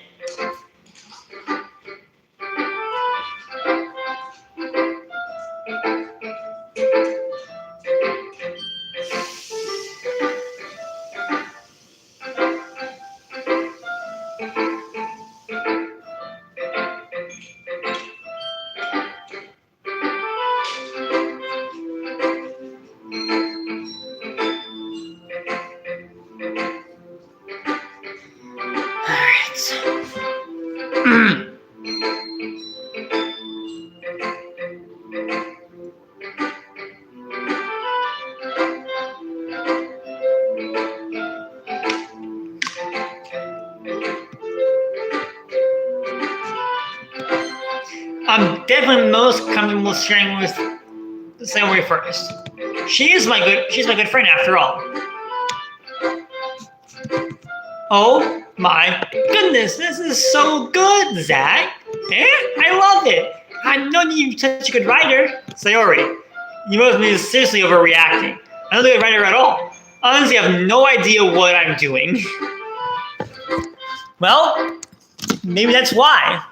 I'm definitely most comfortable sharing with Sayori first. She's my good friend after all. Oh my goodness, this is so good, Zach. I love it. I know you're such a good writer. Sayori, you must be seriously overreacting. I'm not a good writer at all. Honestly, I have no idea what I'm doing. Well, maybe that's why.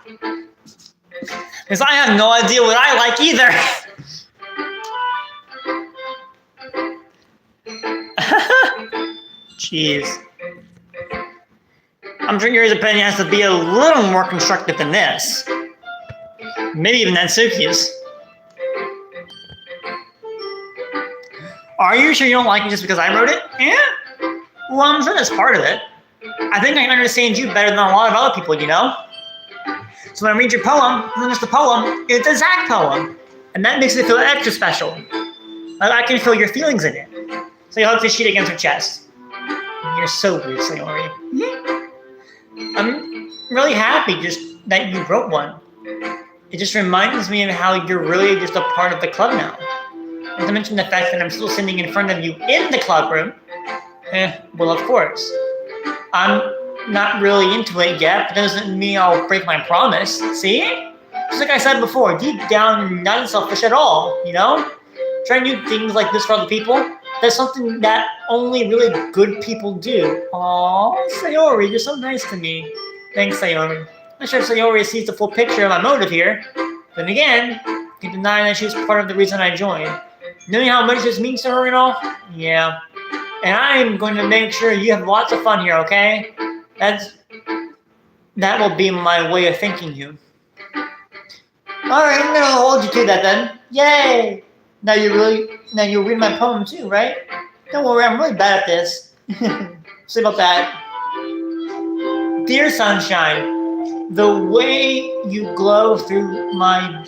Because I have no idea what I like either. Jeez. I'm sure your opinion has to be a little more constructive than this. Maybe even Natsuki's. Are you sure you don't like it just because I wrote it? Yeah. Well, I'm sure that's part of it. I think I can understand you better than a lot of other people, you know? So when I read your poem, it's not just a poem, it's a Zach poem. And that makes it feel extra special. Like I can feel your feelings in it. So you hold the sheet against her chest. You're so weird, Sayori. I'm really happy just that you wrote one. It just reminds me of how you're really just a part of the club now. Not to mention the fact that I'm still sitting in front of you in the club room. Well, of course. I'm not really into it yet, but that doesn't mean I'll break my promise. See? Just like I said before, deep down, you're not selfish at all, you know? Trying to do things like this for other people, that's something that only really good people do. Aww, Sayori, you're so nice to me. Thanks, Sayori. I'm sure Sayori sees the full picture of my motive here. Then again, you can deny that she's part of the reason I joined. Knowing how much this means to her and all? Yeah. And I'm going to make sure you have lots of fun here, okay? That will be my way of thanking you. Alright, I'm gonna hold you to that then. Yay! Now you read my poem too, right? Don't worry, I'm really bad at this. See about that. Dear sunshine, the way you glow through my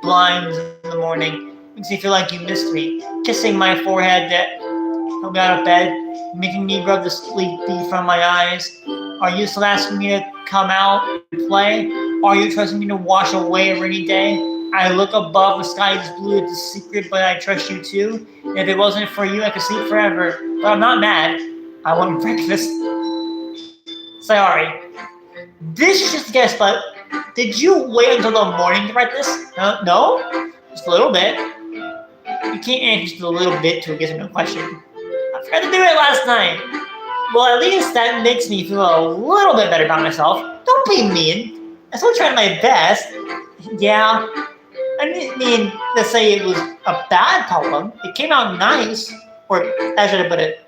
blinds in the morning makes me feel like you missed me. Kissing my forehead that helped me out of bed, making me rub the sleepy from my eyes. Are you still asking me to come out and play? Are you trusting me to wash away a rainy day? I look above, the sky is blue, it's a secret, but I trust you too. And if it wasn't for you, I could sleep forever. But I'm not mad. I want breakfast. Sorry. This is just a guess, but did you wait until the morning to write this? No? Just a little bit. You can't answer just a little bit to a yes or no question. I forgot to do it last night. Well, at least that makes me feel a little bit better about myself. Don't be mean. I still tried my best. Yeah. I didn't mean to say it was a bad poem. It came out nice. Or, how should I put it?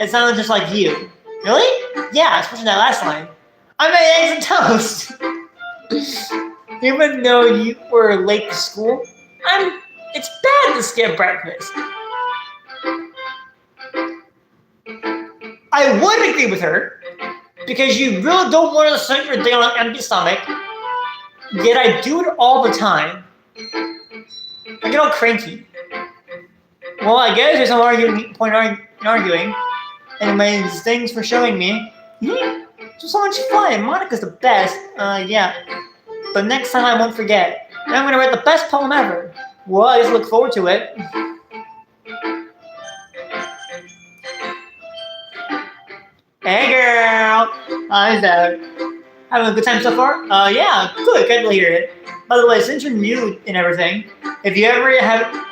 It sounded just like you. Really? Yeah, especially that last line. I made eggs and toast. Even though you were late to school, it's bad to skip breakfast. I would agree with her, because you really don't want to start your day on an empty stomach, yet I do it all the time. I get all cranky. Well, I guess there's no point in arguing. Anyways, thanks for showing me. It's so much fun. Monica's the best. Yeah. But next time I won't forget. And I'm going to write the best poem ever. Well, I just look forward to it. Hey, girl. How's that? Having a good time so far? Yeah. Good. Good to hear it. By the way, since you're new and everything, if you ever have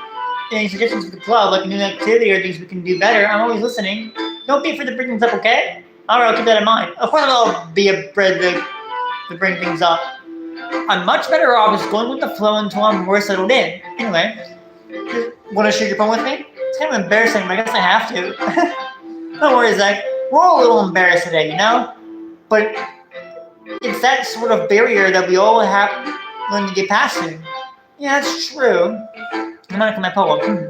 any suggestions for the club, like a new activity or things we can do better, I'm always listening. Don't be afraid to bring things up, okay? Alright, I'll keep that in mind. Of course I'll be afraid to bring things up. I'm much better off just going with the flow until I'm more settled in. Anyway, want to share your poem with me? It's kind of embarrassing, but I guess I have to. Don't worry, Zach. We're all a little embarrassed today, you know? But it's that sort of barrier that we all have when to get past it. Yeah, that's true. I'm gonna look at my poem.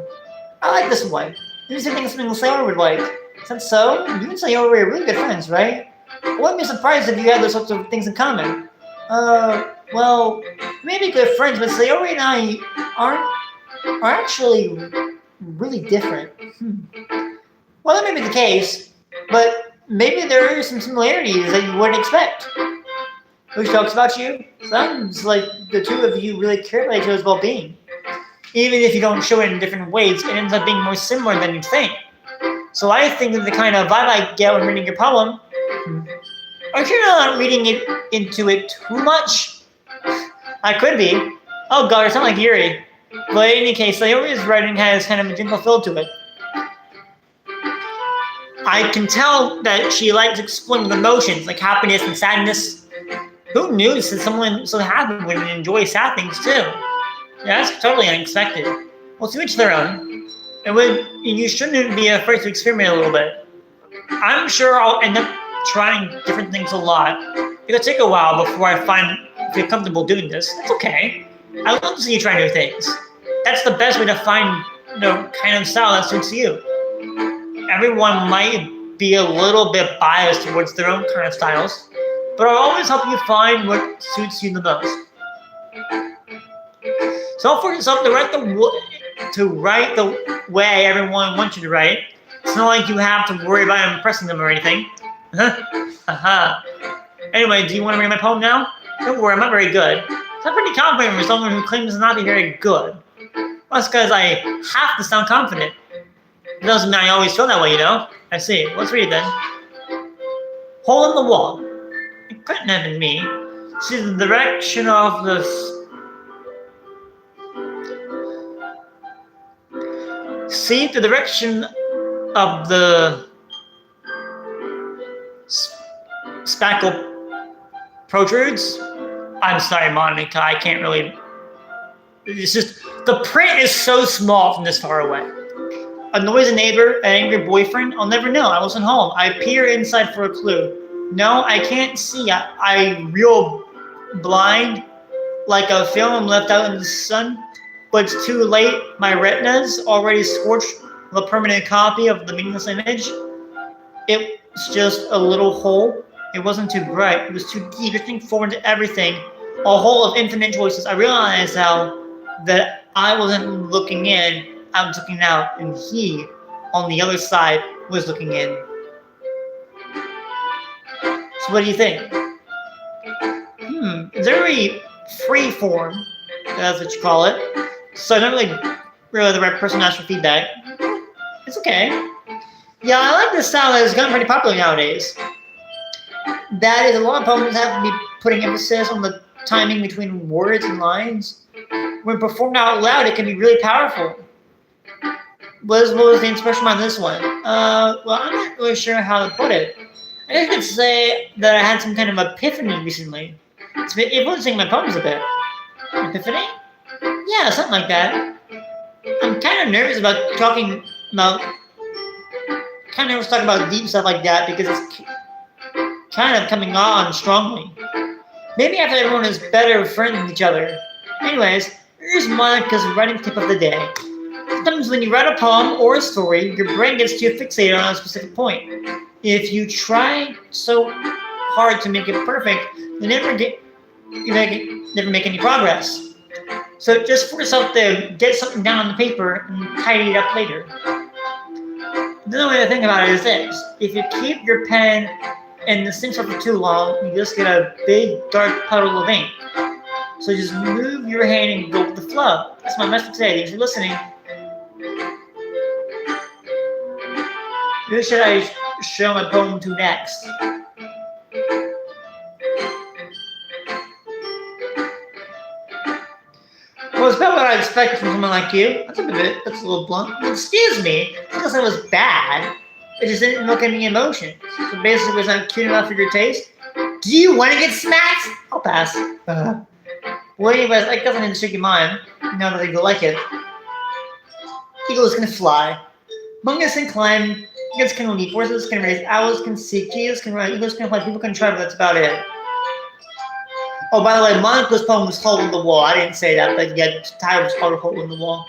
I like this one. These are things something Sailor would like. Is that so? You and Sailor are really good friends, right? I wouldn't be surprised if you had those sorts of things in common. Well, maybe good friends, but Sailor and I are actually really different. Well, that may be the case, but maybe there are some similarities that you wouldn't expect. Who talks about you? Sounds like the two of you really care about each other's well-being. Even if you don't show it in different ways, it ends up being more similar than you think. So I think that the kind of vibe I get when reading your poem, are you not reading it into it too much? I could be. Oh god, I sound like Yuri. But in any case, Sayori's writing has kind of a gentle feel to it. I can tell that she likes exploring with emotions, like happiness and sadness. Who knew that someone so happy would enjoy sad things too? Yeah, that's totally unexpected. Well, to each their own. You shouldn't be afraid to experiment a little bit. I'm sure I'll end up trying different things a lot. It'll take a while before I feel comfortable doing this. That's okay. I love to see you try new things. That's the best way to find the kind of style that suits you. Everyone might be a little bit biased towards their own kind of styles, but I'll always help you find what suits you the most. So for yourself to write the way everyone wants you to write. It's not like you have to worry about impressing them or anything. Anyway, do you want to read my poem now? Don't worry, I'm not very good. I'm pretty confident for someone who claims to not be very good. That's because I have to sound confident. It doesn't mean I always feel that way, you know? I see. Let's read it then. Hole in the wall. It couldn't have been me. See the direction of the... See the direction of the spackle protrudes? I'm sorry, Monica, I can't really... It's just, the print is so small from this far away. A noisy neighbor, an angry boyfriend, I'll never know, I wasn't home. I peer inside for a clue. No, I can't see, I'm real blind, like a film left out in the sun. But it's too late, my retina's already scorched with a permanent copy of the meaningless image. It's just a little hole. It wasn't too bright, it was too deep, drifting forward to everything. A hole of infinite choices. I realized how that I wasn't looking in, I was looking out, and he, on the other side, was looking in. So what do you think? It's very free form. that's what you call it. So I don't really the right person to ask for feedback. It's okay. Yeah, I like this style that has gotten pretty popular nowadays. That is, a lot of poems have to be putting emphasis on the timing between words and lines. When performed out loud, it can be really powerful. What was the inspiration behind this one? Well, I'm not really sure how to put it. I guess I could say that I had some kind of epiphany recently. It's been influencing my poems a bit. Epiphany? Yeah, something like that. I'm kind of nervous about talking about deep stuff like that because it's kind of coming on strongly. Maybe after everyone is better friends with each other. Anyways, here's Monica's writing tip of the day. Sometimes when you write a poem or a story, your brain gets too fixated on a specific point. If you try so hard to make it perfect, you never make any progress. So just force yourself to get something down on the paper and tidy it up later. The way to think about it is this: if you keep your pen in the center for too long, you just get a big dark puddle of ink. So just move your hand and go with the flow. That's my message today. Thanks for listening. Who should I show my poem to next? Well, it's about what I expected from someone like you. That's a little blunt. Excuse me. It's not because it was bad. It just didn't evoke any emotions. So basically, it was not cute enough for your taste. Do you want to get smacked? I'll pass. Well, anyways, I guess I didn't shake your mind. Now that you like it. Eagles can fly. Monkeys can climb. Eagles can leap. Horses can race. Owls can seek. Cheetahs can run. Eagles can fly. People can try, but that's about it. Oh, by the way, Monica's poem was Hole in the Wall. I didn't say that, but yeah, the title was called Hole in the Wall.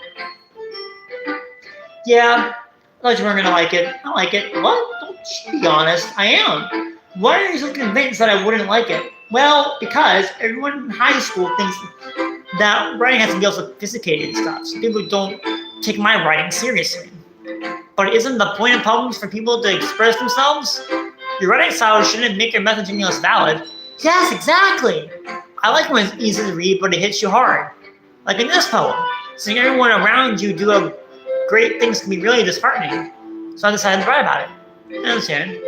Yeah, I thought you weren't going to like it. I like it. What? Don't be honest. I am. Why are you so convinced that I wouldn't like it? Well, because everyone in high school thinks that writing has to be all sophisticated and stuff, so people don't take my writing seriously. But isn't the point of poems for people to express themselves? Your writing style shouldn't make your message any less valid. Yes, exactly. I like when it's easy to read, but it hits you hard. Like in this poem. Seeing everyone around you do great things can be really disheartening. So I decided to write about it. I understand.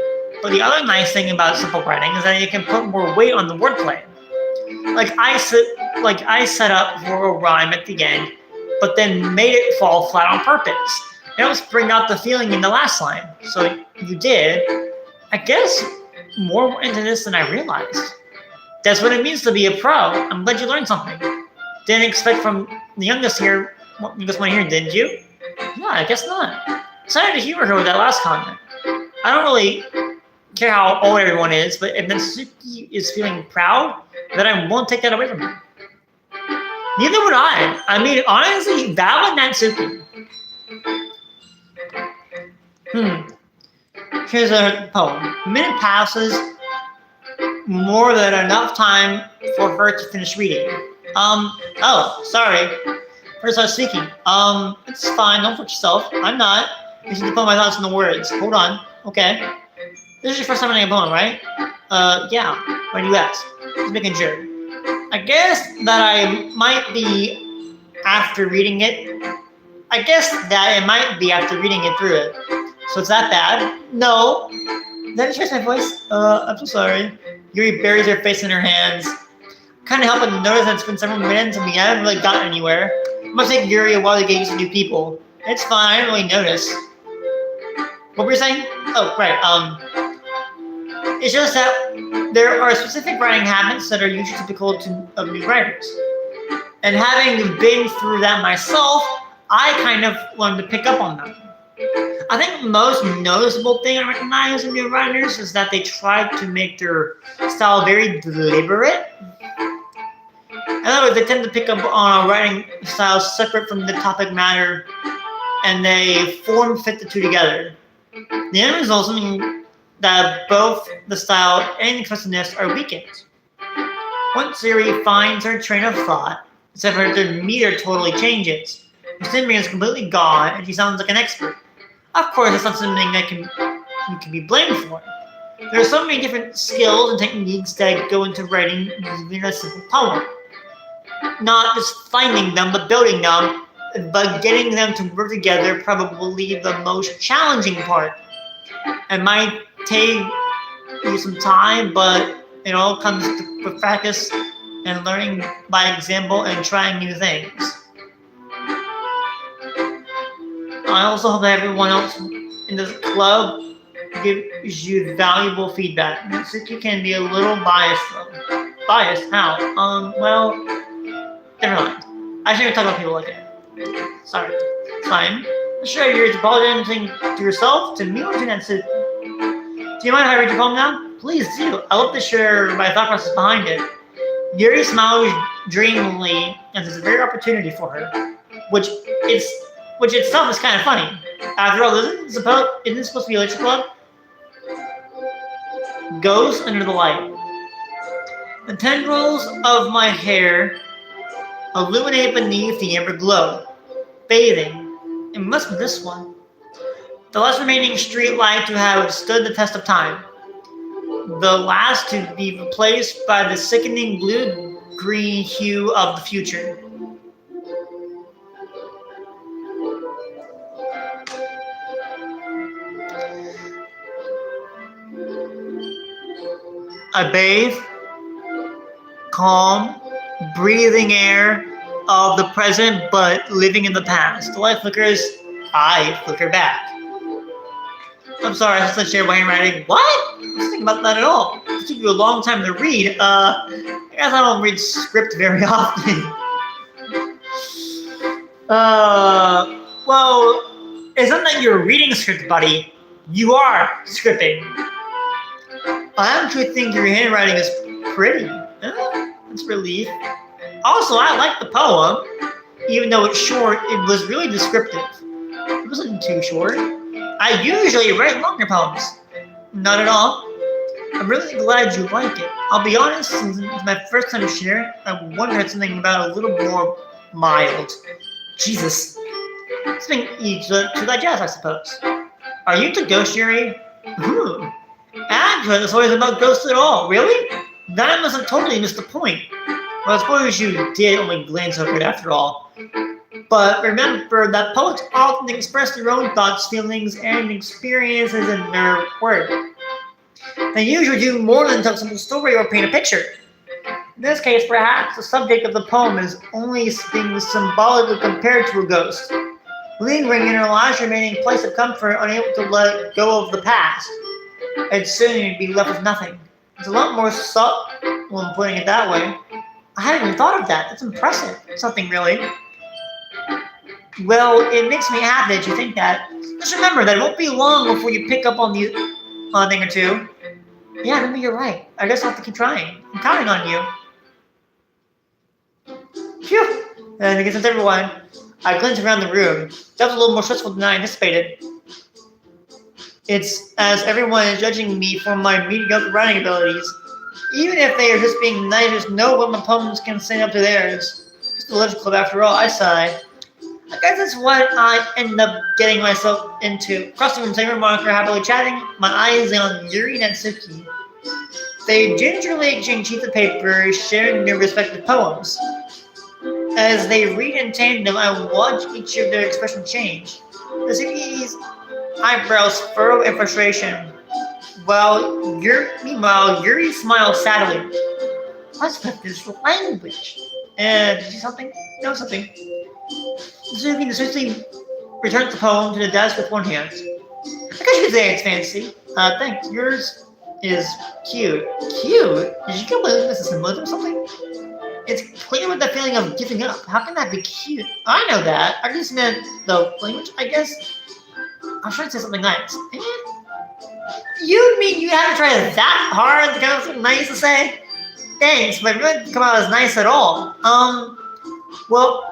But the other nice thing about simple writing is that you can put more weight on the wordplay. Like I set up for a rhyme at the end, but then made it fall flat on purpose. It helps bring out the feeling in the last line. So you did, I guess, more into this than I realized. That's what it means to be a pro. I'm glad you learned something. Didn't expect from the youngest one here, did you? No, I guess not. Excited to hear her with that last comment. I don't really care how old everyone is, but if Natsuki is feeling proud, then I won't take that away from him. Neither would I. I mean, honestly, valid Natsuki. Here's a poem. A minute passes, more than enough time for her to finish reading. Oh, sorry. First I was speaking. It's fine, don't put yourself. I'm not. I just need to put my thoughts in the words. Hold on. Okay. This is your first time reading a poem, right? Yeah. Why do you ask? Just making sure. I guess that I might be after reading it. Through it. So it's that bad? No. Did I just raise my voice? I'm so sorry. Yuri buries her face in her hands. Kind of helping notice that it's been several minutes and we haven't really gotten anywhere. It must take Yuri a while to get used to new people. It's fine, I didn't really notice. What were you saying? Oh, right, it's just that there are specific writing habits that are usually typical of new writers. And having been through that myself, I kind of learned to pick up on them. I think the most noticeable thing I recognize in new writers is that they try to make their style very deliberate. In other words, they tend to pick up on a writing style separate from the topic matter, and they fit the two together. The end result is something that both the style and expressiveness are weakened. Once Yuri finds her train of thought, except for the meter totally changes. Her singing is completely gone, and she sounds like an expert. Of course, it's not something that you can be blamed for. There are so many different skills and techniques that go into writing even a simple poem. Not just finding them, but building them. But getting them to work together probably the most challenging part. It might take you some time, but it all comes with practice and learning by example and trying new things. I also hope that everyone else in this club gives you valuable feedback. Mitsuki can be a little biased though. Biased? How? Well, never mind. I shouldn't talk about people like that. Sorry. It's fine. Sure, you're apologizing to yourself, to me, or to Natsu. Do you mind if I read your poem now? Please do. I love to share my thought process behind it. Yuri smiles dreamily, and there's a rare opportunity for her, which itself is kind of funny. After all, isn't it supposed to be a literature club? Goes under the light. The tendrils of my hair illuminate beneath the amber glow, bathing. It must be this one. The last remaining street light to have stood the test of time. The last to be replaced by the sickening blue-green hue of the future. I bathe, calm, breathing air of the present, but living in the past. The light flickers, I flicker back. I'm sorry, I just shared my handwriting. What? I was thinking about that at all. It took you a long time to read. I guess I don't read script very often. Well, it's not that you're reading script, buddy. You are scripting. I actually think your handwriting is pretty. It's relief. Also, I like the poem. Even though it's short, it was really descriptive. It wasn't too short. I usually write longer poems. Not at all. I'm really glad you like it. I'll be honest, since it's my first time to share, I wondered something about a little more mild. Jesus. Something easy to digest, I suppose. Are you into ghost Yuri? Actually, this story is about ghosts at all. Really? Then I must have totally missed the point. Well, I suppose you did only glance over it after all. But remember that poets often express their own thoughts, feelings, and experiences in their work. They usually do more than tell a simple story or paint a picture. In this case, perhaps the subject of the poem is only being symbolically compared to a ghost, lingering in her last remaining place of comfort, unable to let go of the past. And soon you'd be left with nothing. It's a lot more subtle when putting it that way. I hadn't even thought of that. That's impressive. Something really. Well, it makes me happy that you think that. Just remember that it won't be long before you pick up on a thing or two. Yeah, maybe you're right. I guess I'll have to keep trying. I'm counting on you. Phew! And I guess that's everyone. I glanced around the room. That was a little more stressful than I anticipated. It's as everyone is judging me for my mediocre writing abilities. Even if they are just being nice, there's no way my poems can stand up to theirs. Just a literature club after all, I sigh. I guess that's what I end up getting myself into. Across the room, Saber and Monica are happily chatting, my eyes on Yuri and Natsuki. They gingerly exchange sheets of paper, sharing their respective poems. As they read in tandem, I watch each of their expressions change. Natsuki's eyebrows furrow in frustration, meanwhile, Yuri smiles sadly. What's with this language? And did you something? No, something. Natsuki essentially returns the poem to the desk with one hand. I guess you could say it's fancy. Thanks. Yours is cute. Cute? Did you get away with this as symbolism or something? It's clear with the feeling of giving up. How can that be cute? I know that. I just meant the language, I guess. I'm trying to say something nice. You mean you haven't tried that hard to come up with something nice to say? Thanks, but it didn't come out as nice at all. Well,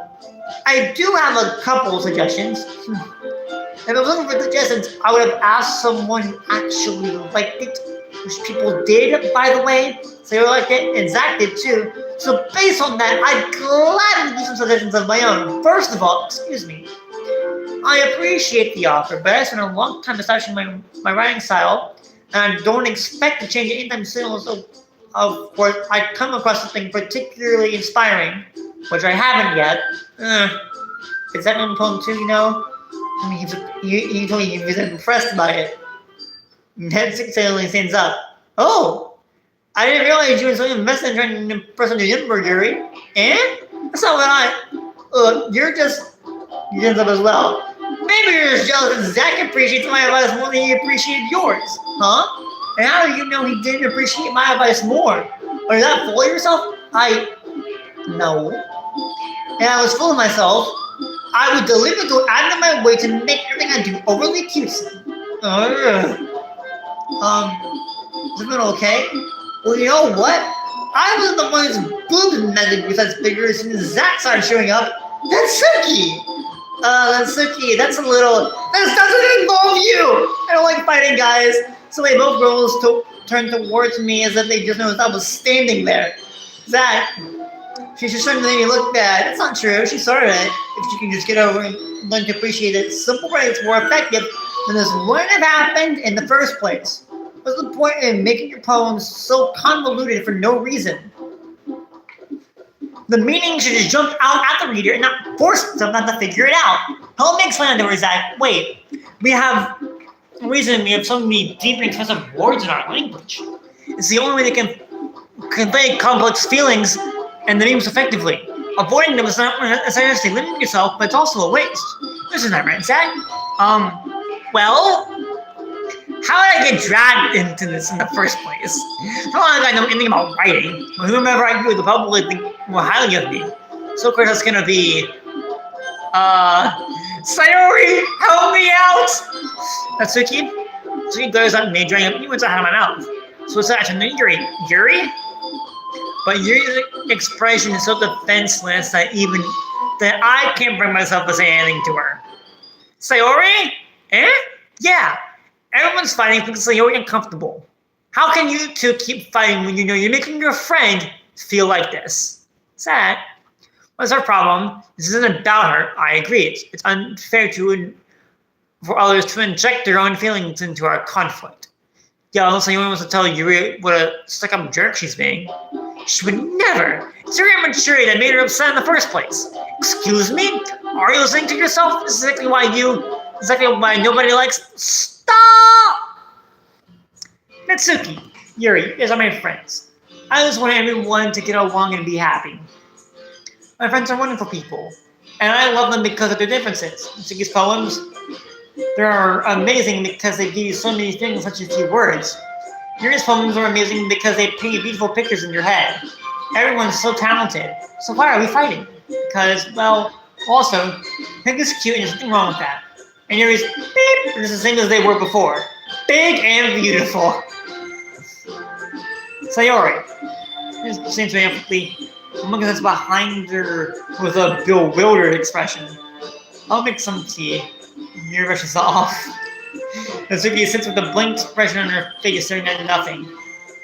I do have a couple suggestions. If I was looking for suggestions, I would have asked someone who actually liked it, which people did, by the way. So you liked it, and Zach did too. So based on that, I'd gladly give some suggestions of my own. First of all, excuse me, I appreciate the offer, but I spent a long time establishing my writing style, and I don't expect to change it anytime soon. So, of course, I come across something particularly inspiring. which I haven't yet. Is that one poem too, you know? I mean, you told me he was impressed by it. Ned suddenly stands up. Oh, I didn't realize you were so invested in trying to impress on the Emperor, Gary. And? That's not what you're stands up as well. Maybe you're just jealous that Zach appreciates my advice more than he appreciated yours, huh? And how do you know he didn't appreciate my advice more? Are you that full of yourself? No. And I was full of myself. I would deliberately go out of my way to make everything I do overly cutesy. Is it okay? Well, you know what? I was the one whose boobs measured with such bigger as soon as Zach started showing up. That's Suki! That doesn't involve you! I don't like fighting guys. So they both girls turned towards me as if they just noticed I was standing there. Zach, she's just trying to make me look bad. That's not true. She started it. If she can just get over and learn to appreciate it, simple ways more effective than this wouldn't have happened in the first place. What's the point in making your poems so convoluted for no reason? The meaning should just jump out at the reader and not force them not to figure it out. Help me explain to her, Zach. Wait, we have so many deep and expressive words in our language. It's the only way they can convey complex feelings and the meanings effectively. Avoiding them is not necessarily limiting yourself, but it's also a waste. This is not right, Zach. Well, how did I get dragged into this in the first place? How long did I know anything about writing? Well, whomever I do, the public think more highly of me. So of course that's gonna be, Sayori, help me out! Natsuki glares at me, drawing up words out of my mouth. So it's actually Yuri? But Yuri's expression is so defenseless that I can't bring myself to say anything to her. Sayori? Eh? Yeah. Everyone's fighting because Sayori uncomfortable. How can you two keep fighting when you know you're making your friend feel like this? Zach, what's our problem? This isn't about her. I agree. It's unfair for others to inject their own feelings into our conflict. Yeah, Sayori wants to tell Yuri what a stuck-up jerk she's being. She would never. It's her immaturity that made her upset in the first place. Excuse me? Are you listening to yourself? This is exactly why nobody likes. Stop! Natsuki, Yuri, you guys are my friends. I just want everyone to get along and be happy. My friends are wonderful people, and I love them because of their differences. Natsuki's poems, they're amazing because they give you so many things in such a few words. Yuri's poems are amazing because they paint beautiful pictures in your head. Everyone's so talented. So why are we fighting? Because, well, also, Pink is cute and there's nothing wrong with that. And Yuri's beep is the same as they were before. Big and beautiful. Sayori. This seems to be empathy. I'm looking at this behind her with a bewildered expression. I'll make some tea. Yuri rushes off. Natsuki sits with a blank expression on her face, staring at nothing.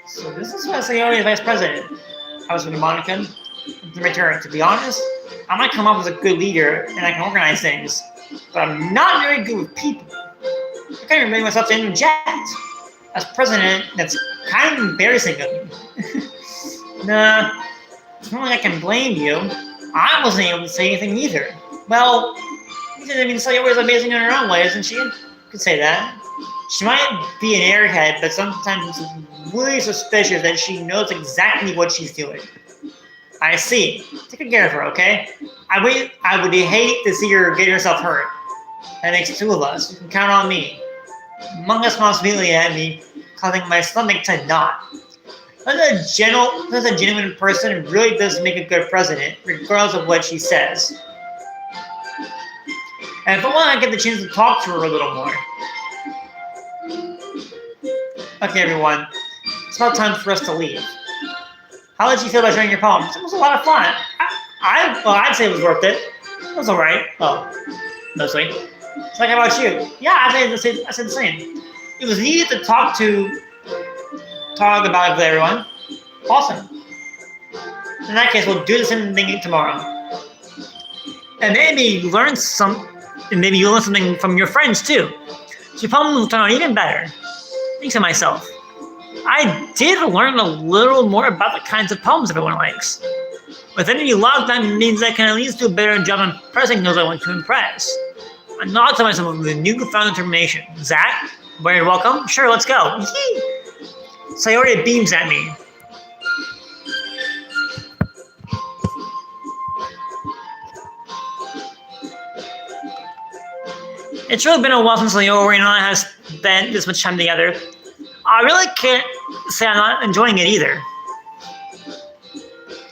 So this is why Sayori is vice president. I was with Monica. To be honest, I might come up as a good leader and I can organize things, but I'm not very good with people. I can't even bring myself to interject. As president, that's kind of embarrassing of me. Nah, it's not like I can blame you. I wasn't able to say anything either. Well, Sayori is amazing in her own way, isn't she? Could say that. She might be an airhead, but sometimes it's really suspicious that she knows exactly what she's doing. I see. Take good care of her, okay? I would hate to see her get herself hurt. That makes two of us. You can count on me. Among responsibility at me, causing my stomach to knot. That's a genuine person who really does make a good president, regardless of what she says. And if I want to get the chance to talk to her a little more. Okay, everyone. It's about time for us to leave. How did you feel about sharing your poems? It was a lot of fun. I'd say it was worth it. It was alright. Oh, mostly. So like, how about you? Yeah, I said the same. It was needed to talk about it with everyone. Awesome. In that case, we'll do the same thing tomorrow. And maybe you'll learn something from your friends too. So your poems will turn out even better. Thanks to myself. I did learn a little more about the kinds of poems everyone likes. With any luck, that means I can at least do a better job impressing those I want to impress. I'm not to myself with newfound information. Zach, very welcome. Sure, let's go. Sayori beams at me. It's really been a while since Sayori and I have spent this much time together. I really can't say I'm not enjoying it either.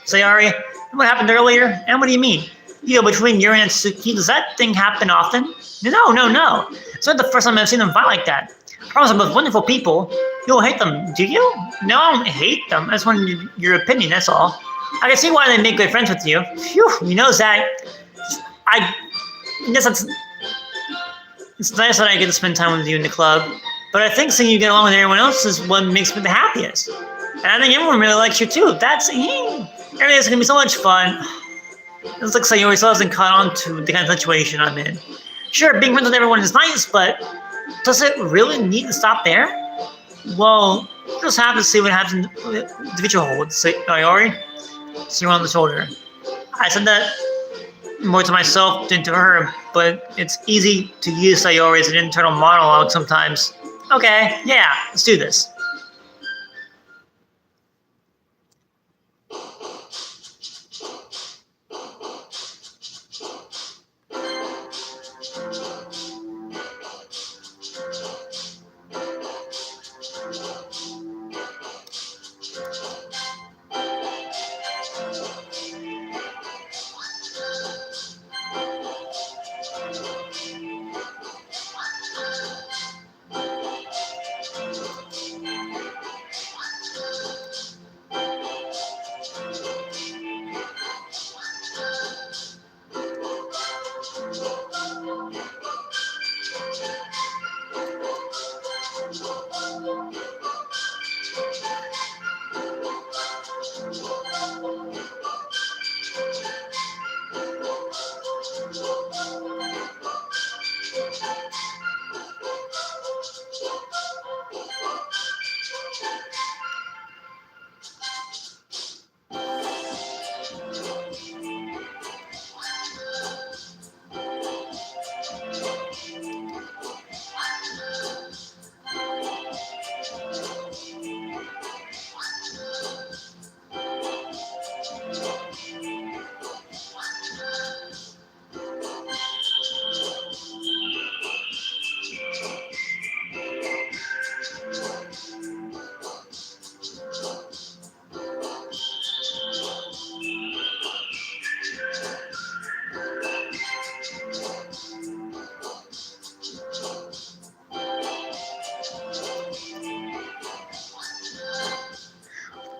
Sayori, what happened earlier? And what do you mean? Between Yuri and Suki, does that thing happen often? No. It's not the first time I've seen them fight like that. I promise they're both wonderful people. You don't hate them, do you? No, I don't hate them. I just wanted your opinion, that's all. I can see why they make good friends with you. Phew, Zach. I guess it's nice that I get to spend time with you in the club, but I think seeing you get along with everyone else is what makes me the happiest. And I think everyone really likes you too. Everything's gonna be so much fun. It looks like Sayori still hasn't caught on to the kind of situation I'm in. Sure, being friends with everyone is nice, but does it really need to stop there? Well, we'll just have to see what happens in the future holds. Sayori, you on the shoulder. I said that more to myself than to her, but it's easy to use Sayori as an internal monologue sometimes. Okay, yeah, let's do this.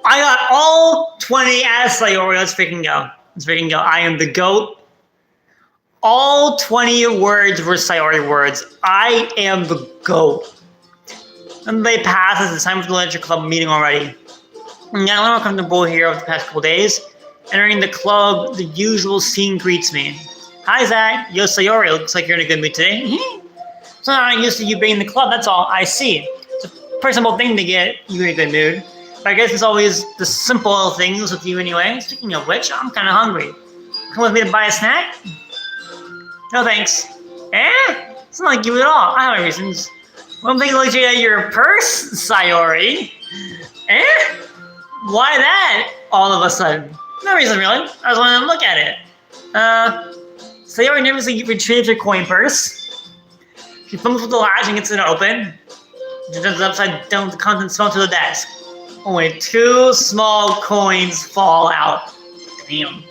I got all 20 as Sayori. Let's freaking go. I am the GOAT. All 20 words were Sayori words. I am the GOAT. And they pass as the time for the Ledger Club meeting already. I'm getting a little comfortable here over the past couple days. Entering the club, the usual scene greets me. Hi, Zach. Yo, Sayori. Looks like you're in a good mood today. So I'm used to you being in the club, that's all. I see. It's a pretty simple thing to get you in a good mood. But I guess it's always the simple things with you anyway. Speaking of which, I'm kind of hungry. Come with me to buy a snack? No thanks. It's not like you at all. I have my reasons. One thing looks at your purse, Sayori. Why that all of a sudden? No reason really. I just wanted to look at it. Sayori nervously retrieves her coin purse. She fumbles with the latch and gets it open. She turns it upside down with the contents thrown to the desk. Only 2 small coins fall out. Damn.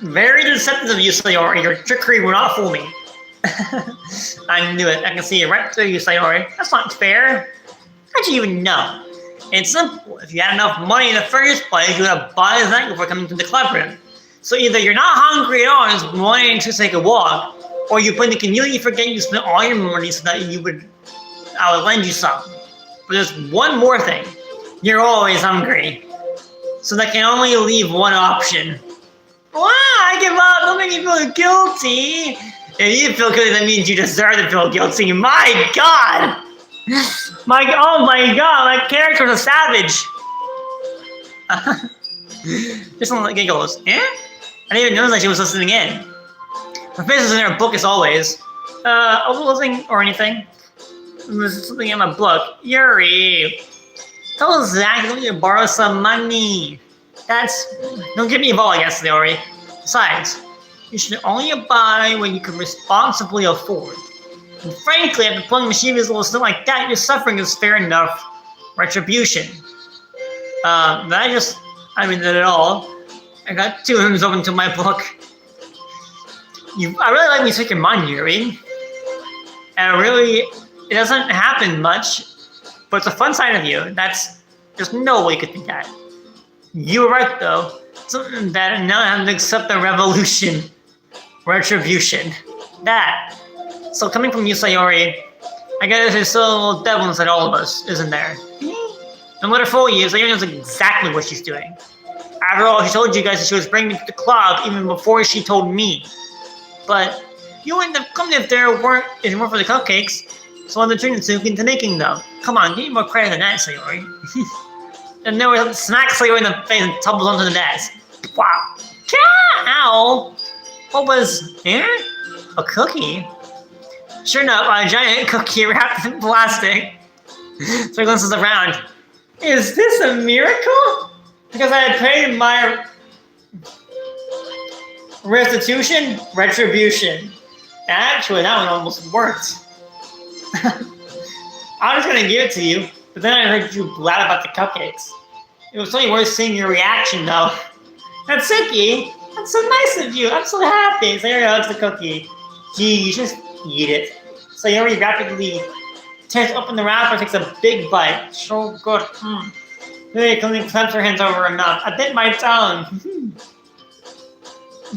Very deceptive of you, Sayori. Your trickery will not fool me. I knew it. I can see it right through you, Sayori. That's not fair. How'd you even know? It's simple. If you had enough money in the first place, you would have bought a snack before coming to the club room. So either you're not hungry at all and just wanting to take a walk, or you plan to conveniently forget you spent all your money so that I would lend you some. But there's one more thing. You're always hungry. So that can only leave one option. Wow, I give up. Don't make me feel guilty. If you feel guilty, that means you deserve to feel guilty. My God! Oh my God, my character's a savage. Just one giggles. Eh? I didn't even notice that she was listening in. Her face is in her book as always. Overlooking or anything. There's something in my book. Yuri. Tell Zach to borrow some money. Don't get me involved, I guess, Yuri. Besides, you should only buy what you can responsibly afford. And frankly, after pulling mischievous little stuff like that, your suffering is fair enough retribution. I mean that at all. I got 2 hymns open to my book. I really like when you speak your mind, Yuri. And it doesn't happen much, but it's a fun side of you. There's no way you could think that. You were right, though. Something that now I have to accept the retribution. So coming from you, Sayori, I guess there's still a little devil inside all of us, isn't there? And let her fool you, Sayori knows exactly what she's doing. After all, she told you guys that she was bringing me to the club even before she told me. But you wouldn't have come if it weren't for the cupcakes. So I'm turning Suki into making them. Come on, give me more credit than that, Sayori. And then we smack Sayori in the face and tumbles onto the desk. Wow. Ow! What was here? A cookie? Sure enough, a giant cookie wrapped in plastic. So he glances around. Is this a miracle? Because I had paid my retribution. Actually, that one almost worked. I was gonna give it to you, but then I heard you blab about the cupcakes. It was only worth seeing your reaction, though. Natsuki, that's so nice of you. I'm so happy. Sayori hugs the cookie. Gee, you just eat it. Sayori rapidly tears open the wrapper and takes a big bite. So good. Then clamps her hands over her mouth. I bit my tongue.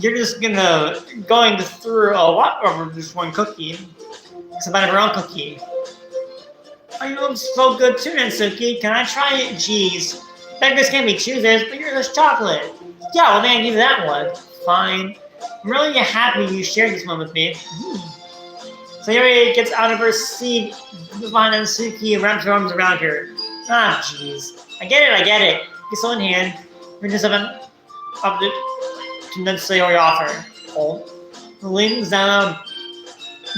You're just going through a lot over this one cookie. It's about her own cookie. Oh, you look so good too, Natsuki. Can I try it? Jeez. Beggars can't be choosers, but you're just chocolate. Yeah, well then I give you that one. Fine. I'm really happy you shared this one with me. Sayori gets out of her seat, goes behind Natsuki, and wraps her arms around her. Ah, jeez. I get it. Gets one hand, reaches up to Sayori off her. Oh. Leans down,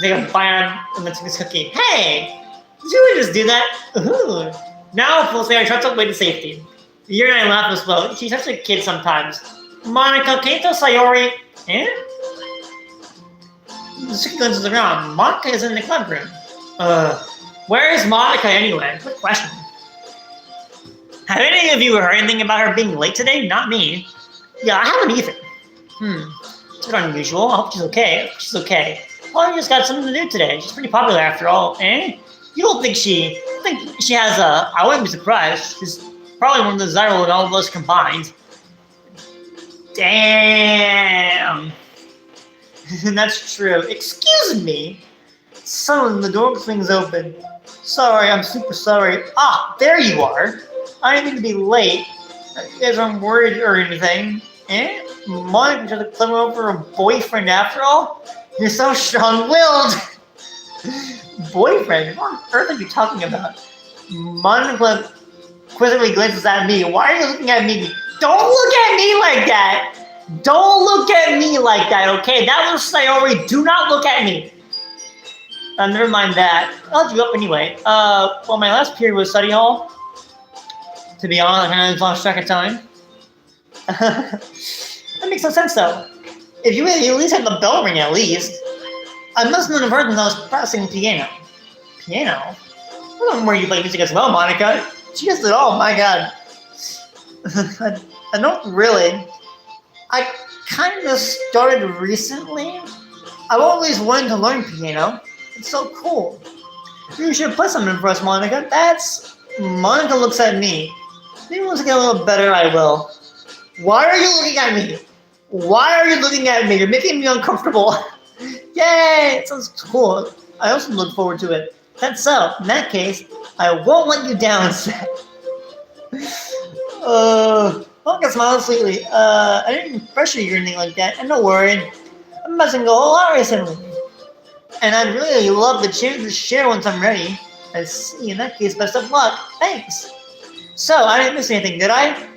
take a bite on Natsuki's cookie. Hey! Did you really just do that? Ooh. Now, Sayori tries to wait to safety. Yuri and I laugh as well. She's such a kid sometimes. Monica, can you tell Sayori? Eh? Natsuki glances around. Monica is in the club room. Where is Monica anyway? Good question. Have any of you heard anything about her being late today? Not me. Yeah, I haven't either. It's a bit unusual. I hope she's okay. Well, you just got something to do today. She's pretty popular after all, eh? You don't think she has a... I wouldn't be surprised. She's probably one of the desirable of all of us combined. Damn. That's true. Excuse me. Suddenly, the door swings open. Sorry, I'm super sorry. Ah, there you are. I didn't mean to be late. You guys aren't worried or anything. Eh? Monica tried to climb over a boyfriend after all? You're so strong-willed. Boyfriend? What on earth are you talking about? Monica quizzically glances at me. Why are you looking at me? Don't look at me like that. Don't look at me like that, okay? That was Sayori. Do not look at me. Never mind that. I'll let you up anyway. Well, my last period was study hall. To be honest, I kind of lost track of time. That makes no sense, though. If you at least had the bell ring, at least. I must not have heard when I was pressing piano. Piano? I don't know where you play music as well, Monica. She does it all, my god. I don't really. I kind of started recently. I've always wanted to learn piano. It's so cool. You should play something for us, Monica. Monica looks at me. Maybe once I get a little better, I will. Why are you looking at me? Why are you looking at me? You're making me uncomfortable. Yay! It sounds cool. I also look forward to it. That's so. In that case, I won't let you down, Seth. Monica smiles sweetly. I didn't pressure you or anything like that. I'm not worried. I'm messing a whole lot recently. And I'd really love the chance to share once I'm ready. I see, in that case, best of luck. Thanks. So, I didn't miss anything, did I?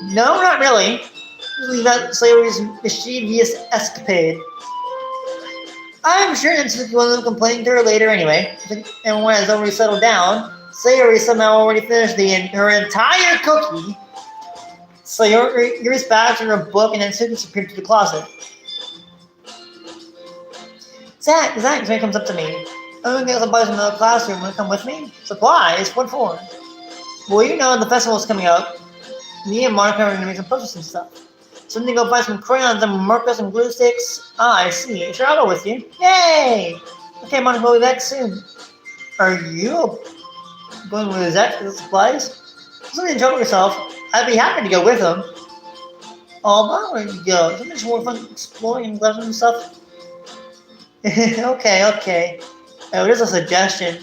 No, not really. Just leave out Sayori's mischievous escapade. I'm sure Natsuki will end up complaining to her later anyway. And when it's already settled down, Sayori somehow already finished her entire cookie. Sayori reached back to her book and Natsuki disappeared to the closet. Zach, Zoe comes up to me. I'm gonna get supplies from the classroom. Wanna come with me? Supplies? What for? Well, you know, the festival's coming up. Me and Monica are gonna make some posters and stuff. So I'm gonna go buy some crayons and markers and glue sticks. Ah, I see. Sure, I'll go with you. Yay! Okay, Monica, we'll be back soon. Are you going with Zach for the supplies? Something to trouble yourself. I'd be happy to go with him. Oh, why would you go? Isn't it more fun exploring and collecting and stuff? Okay. Oh, here's a suggestion.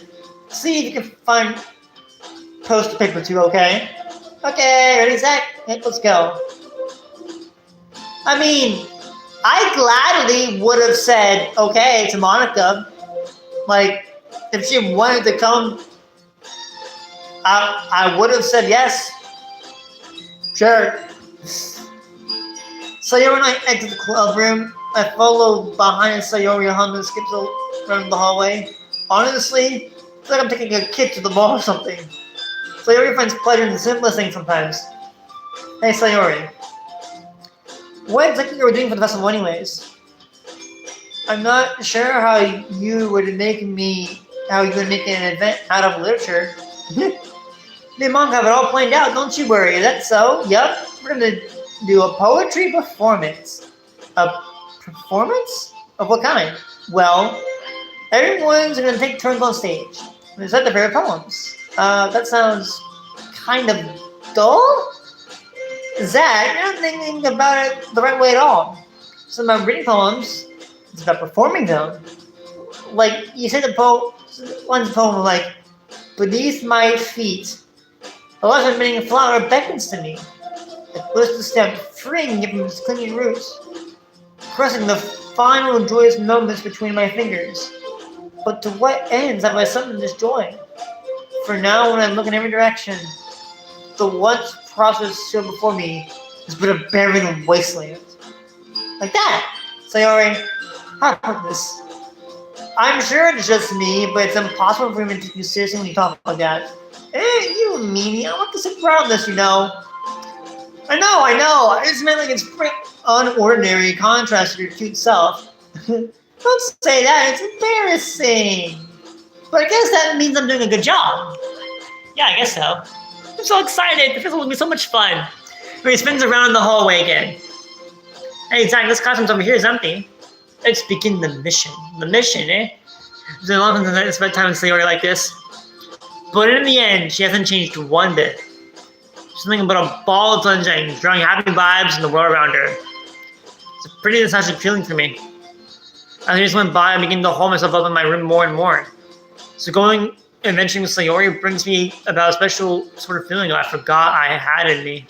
See if you can find poster paper too, okay? Okay, ready, Zach? Yep, let's go. I mean, I gladly would have said okay to Monica. Like, if she wanted to come, I would have said yes. Sure. Sayori and I exit the club room. I follow behind Sayori and Honda skips around the hallway. Honestly, it's like I'm taking a kid to the mall or something. Sayori finds pleasure in the simplest things sometimes. Hey Sayori. What exactly you were doing for the festival anyways? I'm not sure how you would make an event out of literature. Me and Mom have it all planned out, don't you worry. Is that so? Yup. We're gonna do a poetry performance. A performance? Of what kind? Well, everyone's gonna take turns on stage. Recite their favorite poems. That sounds kind of dull? Zach, you're not thinking about it the right way at all. So about reading poems, it's about performing them. Like, you said one's poem like, beneath my feet, a lush unbending flower beckons to me. It twists the stem, freeing it from its clinging roots, pressing the final joyous moments between my fingers. But to what ends have I summoned this joy? For now, when I look in every direction, the once prosperous show before me is but a barren wasteland. Like that. Sayori, how to put this? I'm sure it's just me, but it's impossible for me to take you seriously when you talk like that. Hey, you meanie, I want to sit proud of this, you know. I know. I just meant like it's pretty unordinary contrast to your cute self. Don't say that, it's embarrassing. But I guess that means I'm doing a good job. Yeah, I guess so. I'm so excited. The festival will be so much fun. When he spins around the hallway again. Hey, Zach, this classroom over here is empty. Let's begin the mission. The mission, eh? It's been a long time since I spent time with Sayori like this. But in the end, she hasn't changed one bit. She's nothing but a ball of sunshine, drawing happy vibes in the world around her. It's a pretty nostalgic feeling for me. As I just went by, I began to hold myself up in my room more and more. So going and venturing with Sayori brings me about a special sort of feeling I forgot I had in me.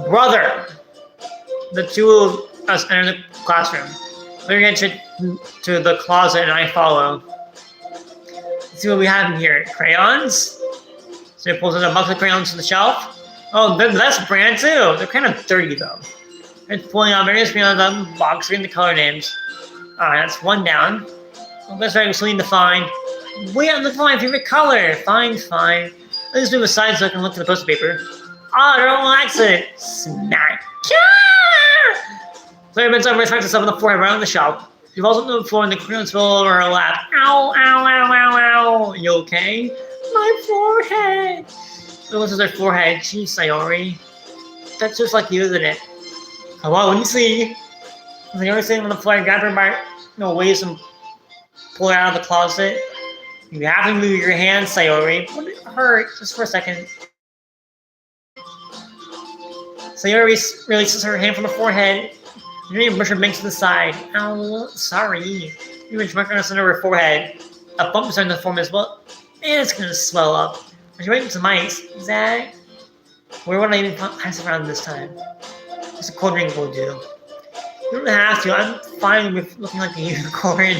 Brother! The two of us enter the classroom. We get to the closet and I follow. Let's see what we have in here. Crayons? So he pulls in a box of crayons from the shelf. Oh, that's brand too. They're kind of dirty though. It's pulling out various crayons out of the box, reading the color names. Alright, that's one down. Well, that's right, we still need to find. Wait, I'm looking for my favorite color. Fine. Let's just move aside so I can look for the poster paper. Ah, they're all on accident. Smack. So everyone's over smacks herself on the floor right on the shelf. She falls on the floor and the crayons fall over her lap. Ow. You okay? My forehead. It was her forehead. Jeez, Sayori. That's just like you, isn't it? Come on, let me see. Sayori sitting on the floor, grabbed her by the waist and pulled her out of the closet. You have to move your hands, Sayori. But it hurt just for a second. Sayori releases her hand from the forehead. You need to brush her bangs to the side. Ow, sorry. You reach markers under her forehead. A bump is starting to form as well. And it's gonna swell up. Are you waiting for some ice? Zach? Where would I even find ice around this time? Just a cold drink will do. You don't have to. I'm fine with looking like a unicorn.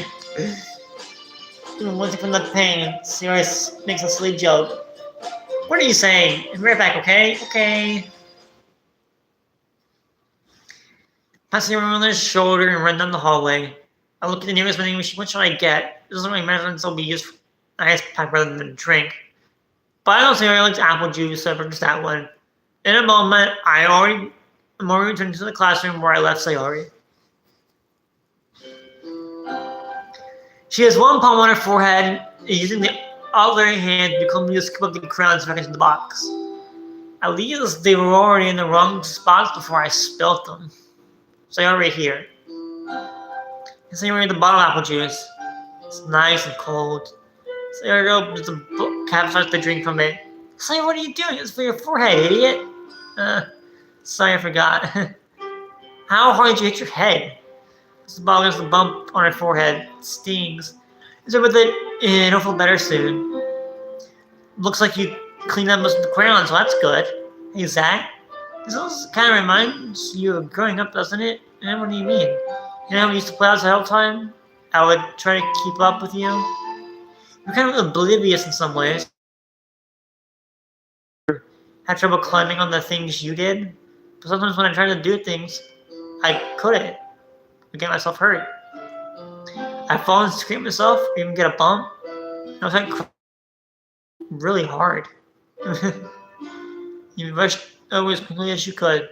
Doing one thing from the pain. Sayori makes a silly joke. What are you saying? I'll be right back, okay? Okay. Passing her on his shoulder and run down the hallway. I look at the nearest vending machine. What should I get? It doesn't really matter since it'll be used for an ice pack rather than a drink. But I don't say I like apple juice, so I purchased that one. In a moment, I'm already returned to the classroom where I left Sayori. She has one palm on her forehead, and using the other hand to calmly scoop up the crayons back into the box. At least they were already in the wrong spots before I spilt them. Sayori here. And Sayori the bottle of apple juice. It's nice and cold. Sayori opens the cap, starts to drink from it. Sayori, what are you doing? It's for your forehead, idiot. Sorry, I forgot. How hard did you hit your head? The bottle gets the bump on her forehead. It stings. Is it with it? It'll feel better soon. Looks like you cleaned up most of the crayons, so that's good. Hey, Zach. This also kind of reminds you of growing up, doesn't it? And what do you mean? You know, we used to play outside all the time? I would try to keep up with you. You're kind of oblivious in some ways. Had trouble climbing on the things you did. But sometimes when I tried to do things, I couldn't. I get myself hurt. I'd fall and scream myself, or even get a bump. I was like really hard. You rushed over as quickly as you could.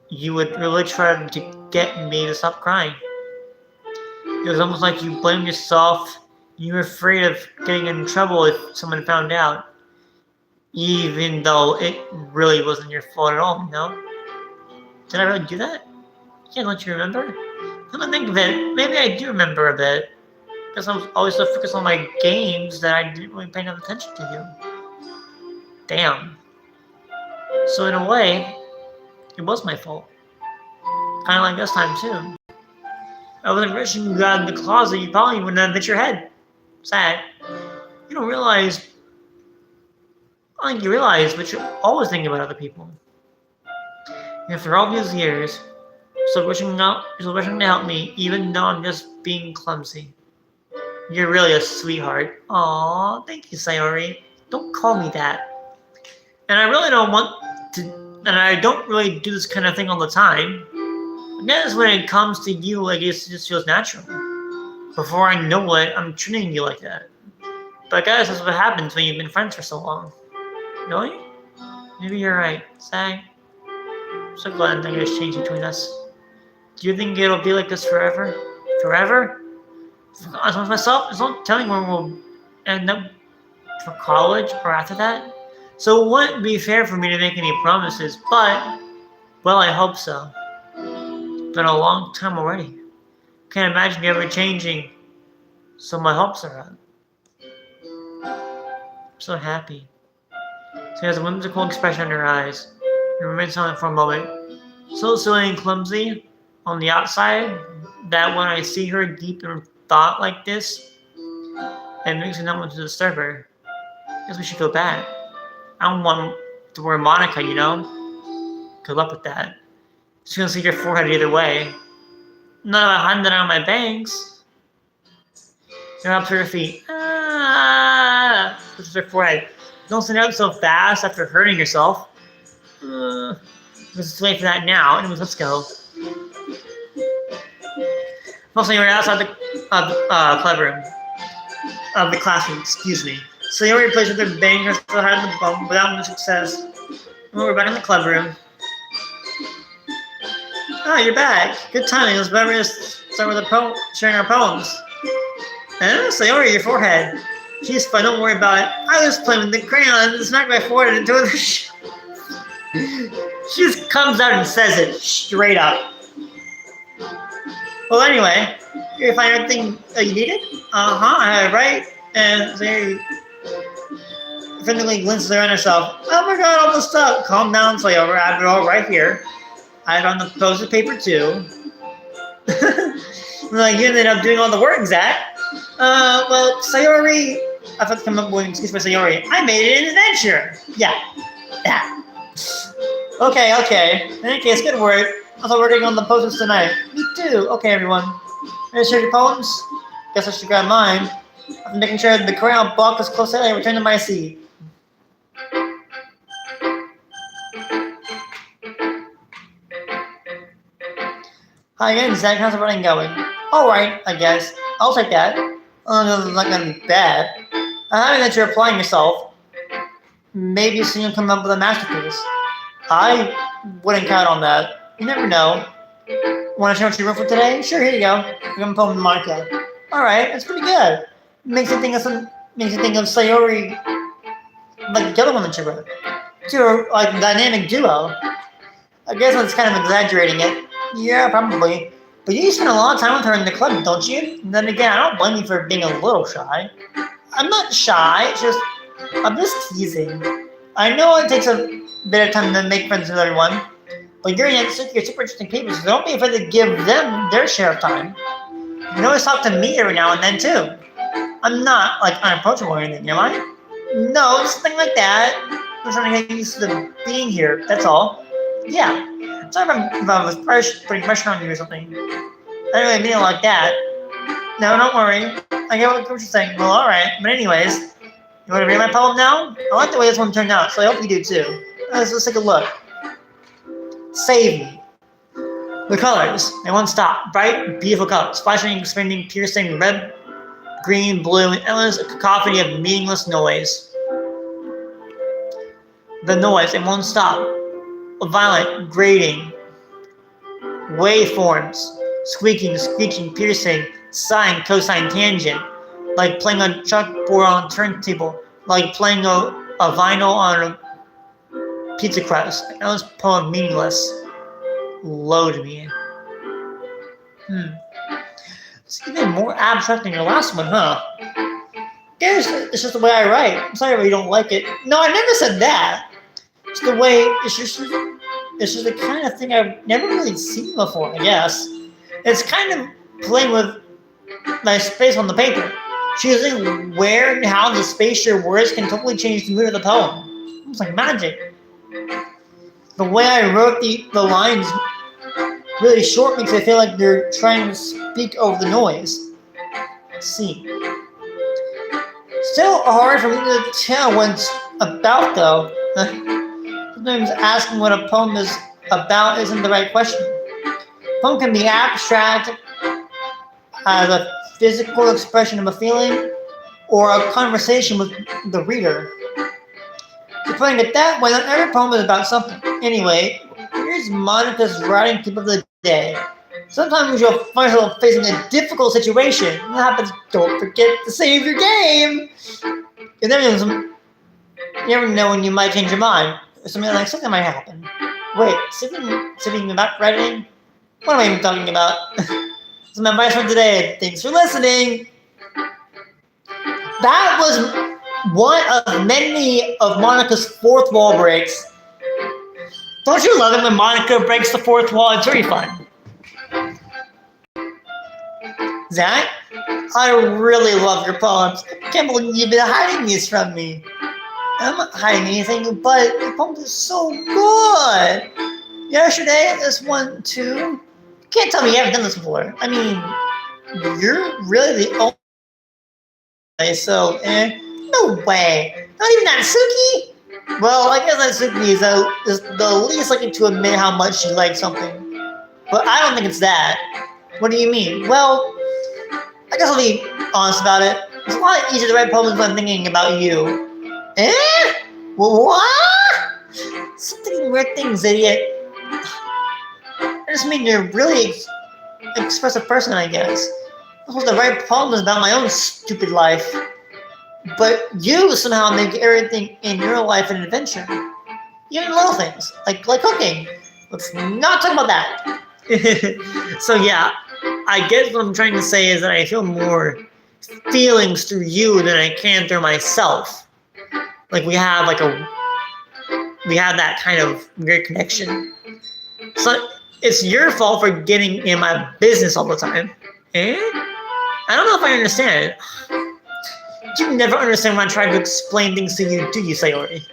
You would really try to get me to stop crying. It was almost like you blamed yourself. You were afraid of getting in trouble if someone found out. Even though it really wasn't your fault at all, you know? Did I really do that? Can't let you remember? Come to think of it, maybe I do remember a bit. Because I was always so focused on my games that I didn't really pay enough attention to you. Damn. So in a way, it was my fault. Kind of like this time too. I wasn't rushing you out of the closet, you probably wouldn't have hit your head. Sad. You don't realize, I think you realize, but you're always thinking about other people. And after all these years, you're still wishing to help me, even though I'm just being clumsy. You're really a sweetheart. Aww, thank you, Sayori. Don't call me that. And I really don't want to, and I don't really do this kind of thing all the time. I guess when it comes to you, I guess it just feels natural. Before I know it, I'm treating you like that. But I guess that's what happens when you've been friends for so long. Really? Maybe you're right, Say. I'm so glad nothing has changed between us. Do you think it'll be like this forever? Forever? As with myself, there's no telling when we'll end up for college or after that. So it wouldn't be fair for me to make any promises, but, well, I hope so. It's been a long time already. Can't imagine you ever changing, so my hopes are up. I'm so happy. She has a whimsical expression in her eyes and remains silent for a moment. So silly and clumsy on the outside that when I see her deep in thought like this, it makes me not want to disturb her. I guess we should go back. I don't want to wear Monica, you know? Good luck with that. She's gonna see your forehead either way. Not if I hide that on my bangs. You're up to her feet. This is her forehead. Don't stand up so fast after hurting yourself. Let's wait for that now. Anyways, let's go. Mostly we're outside the club room. Of the classroom, excuse me. So you already placed with their bangers to hide the bump without much success. And we're back in the club room. Oh, you're back. Good timing. Let's better just start with sharing our poems. And Sayori, your forehead. She's fine, don't worry about it. I was playing with the crayon and smacked my forehead into it. She just comes out and says it straight up. Well, anyway, you find everything you needed? I had it right. And Sayori frantically glances around herself. Oh my god, all the stuff. Calm down, Sayori. I have it all right here. I had on the post-it paper too. Like you ended up doing all the work, Zach. Well, Sayori, I thought to come up with an excuse for Sayori. I made it an adventure. Yeah. Okay. In any case, good work. Also working on the posters tonight. Me too. Okay, everyone. Ready to share your poems? Guess I should grab mine. I'm making sure the crayon block is close and I return to my seat. Hi again, Zach. How's the running going? Alright, I guess. I'll take that. It's not gonna be bad. I'm happy that you're applying yourself. Maybe soon you'll come up with a masterpiece. I wouldn't count on that. You never know. Want to show what you wrote for today? Sure, here you go. I'm gonna poem to Monica. Alright, that's pretty good. Makes you think of Sayori, like the other one that you wrote. You're like a dynamic duo. I guess that's kind of exaggerating it. Yeah, probably. But you spend a lot of time with her in the club, don't you? And then again, I don't blame you for being a little shy. I'm not shy, it's just, I'm just teasing. I know it takes a bit of time to make friends with everyone, but you're super interesting people, so don't be afraid to give them their share of time. You can always talk to me every now and then, too. I'm not, like, unapproachable or anything, am I? No, just something like that. I'm trying to get used to being here, that's all. Yeah. Sorry if I was putting pressure on you or something. I didn't really mean it like that. No, don't worry. I get what you're saying. Well, alright. But anyways, you want to read my poem now? I like the way this one turned out, so I hope you do too. Let's take a look. Save me. The colors, they won't stop. Bright, beautiful colors. Flashing, expanding, piercing, red, green, blue, and endless cacophony of meaningless noise. The noise, it won't stop. Violent, grating, waveforms, squeaking, screeching, piercing, sine, cosine, tangent, like playing a chalkboard on a turntable, like playing a vinyl on a pizza crust. That was poem meaningless. Load me. It's even more abstract than your last one, huh? Guess it's just the way I write. I'm sorry if you don't like it. No, I never said that. It's the way, it's just the kind of thing I've never really seen before, I guess. It's kind of playing with my space on the paper. Choosing where and how the space your words can totally change the mood of the poem. It's like magic. The way I wrote the lines really short makes it feel like they're trying to speak over the noise. Let's see. Still hard for me to tell what it's about, though. Sometimes asking what a poem is about isn't the right question. A poem can be abstract as a physical expression of a feeling or a conversation with the reader. So putting it that way, not every poem is about something. Anyway, here's Monica's writing tip of the day. Sometimes you'll find yourself facing a difficult situation. What happens? Don't forget to save your game. You never know when you might change your mind. Something might happen. Wait, sitting about writing? What am I even talking about? This is my advice for today. Thanks for listening. That was one of many of Monica's fourth wall breaks. Don't you love it when Monica breaks the fourth wall? It's very fun. Zach, I really love your poems. I can't believe you've been hiding these from me. I'm not hiding anything, but your poems are so good. Yesterday, this one too. You can't tell me you haven't done this before. I mean, you're really the only. So, no way. Not even Natsuki? Well, I guess Natsuki is the least likely to admit how much she likes something. But I don't think it's that. What do you mean? Well, I guess I'll be honest about it. It's a lot easier to write poems when I'm thinking about you. What? Something weird things, idiot. I just mean you're really expressive person, I guess. I'm supposed to write poems about my own stupid life. But you somehow make everything in your life an adventure. Even little things, like cooking. Let's not talk about that. So yeah, I guess what I'm trying to say is that I feel more feelings through you than I can through myself. Like we have that kind of weird connection. So it's your fault for getting in my business all the time. I don't know if I understand it. You never understand when I try to explain things to you, do you, Sayori?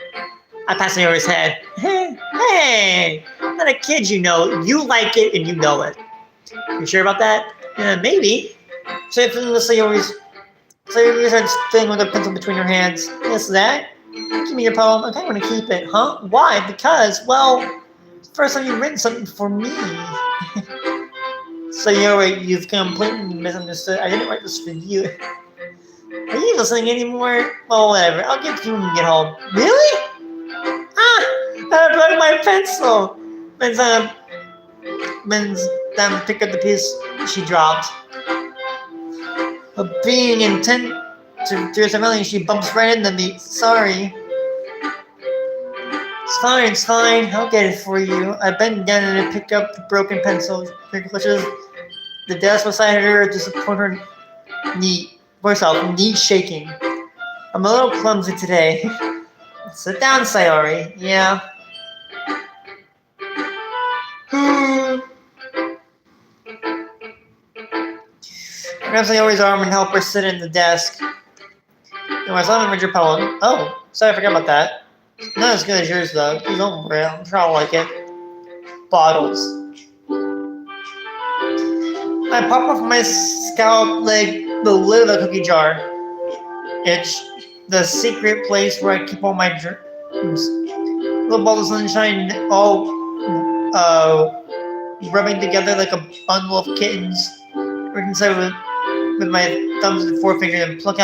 I pat Sayori's head. Hey, I'm not a kid, you know. You like it and you know it. You sure about that? Maybe. So you're feeling with Sayori's. Sayori starts filling with a pencil between her hands. Yes, that? Give me your poem. I kind of want to keep it. Huh? Why? Because, well, it's the first time you've written something for me. Sayori, you've completely misunderstood. I didn't write this for you. Are you listening anymore? Well, whatever. I'll give it to you when you get home. Really? I broke my pencil. Bends down to pick up the piece she dropped. But being intent to do something, she bumps right into me. Sorry. It's fine. I'll get it for you. I bend down and pick up the broken pencil. She clutches the desk beside her to support her knee shaking. I'm a little clumsy today. Sit down, Sayori. Yeah. I grab Sayori's arm and help her sit in the desk. I still haven't read your poem. Oh, sorry, I forgot about that. Not as good as yours, though. Please don't worry. I'm sure I'll like it. Bottles. I pop off my scalp like the lid of a cookie jar. It's the secret place where I keep all my dreams. Little balls of sunshine all rubbing together like a bundle of kittens. Working inside with my thumbs and forefinger and pluck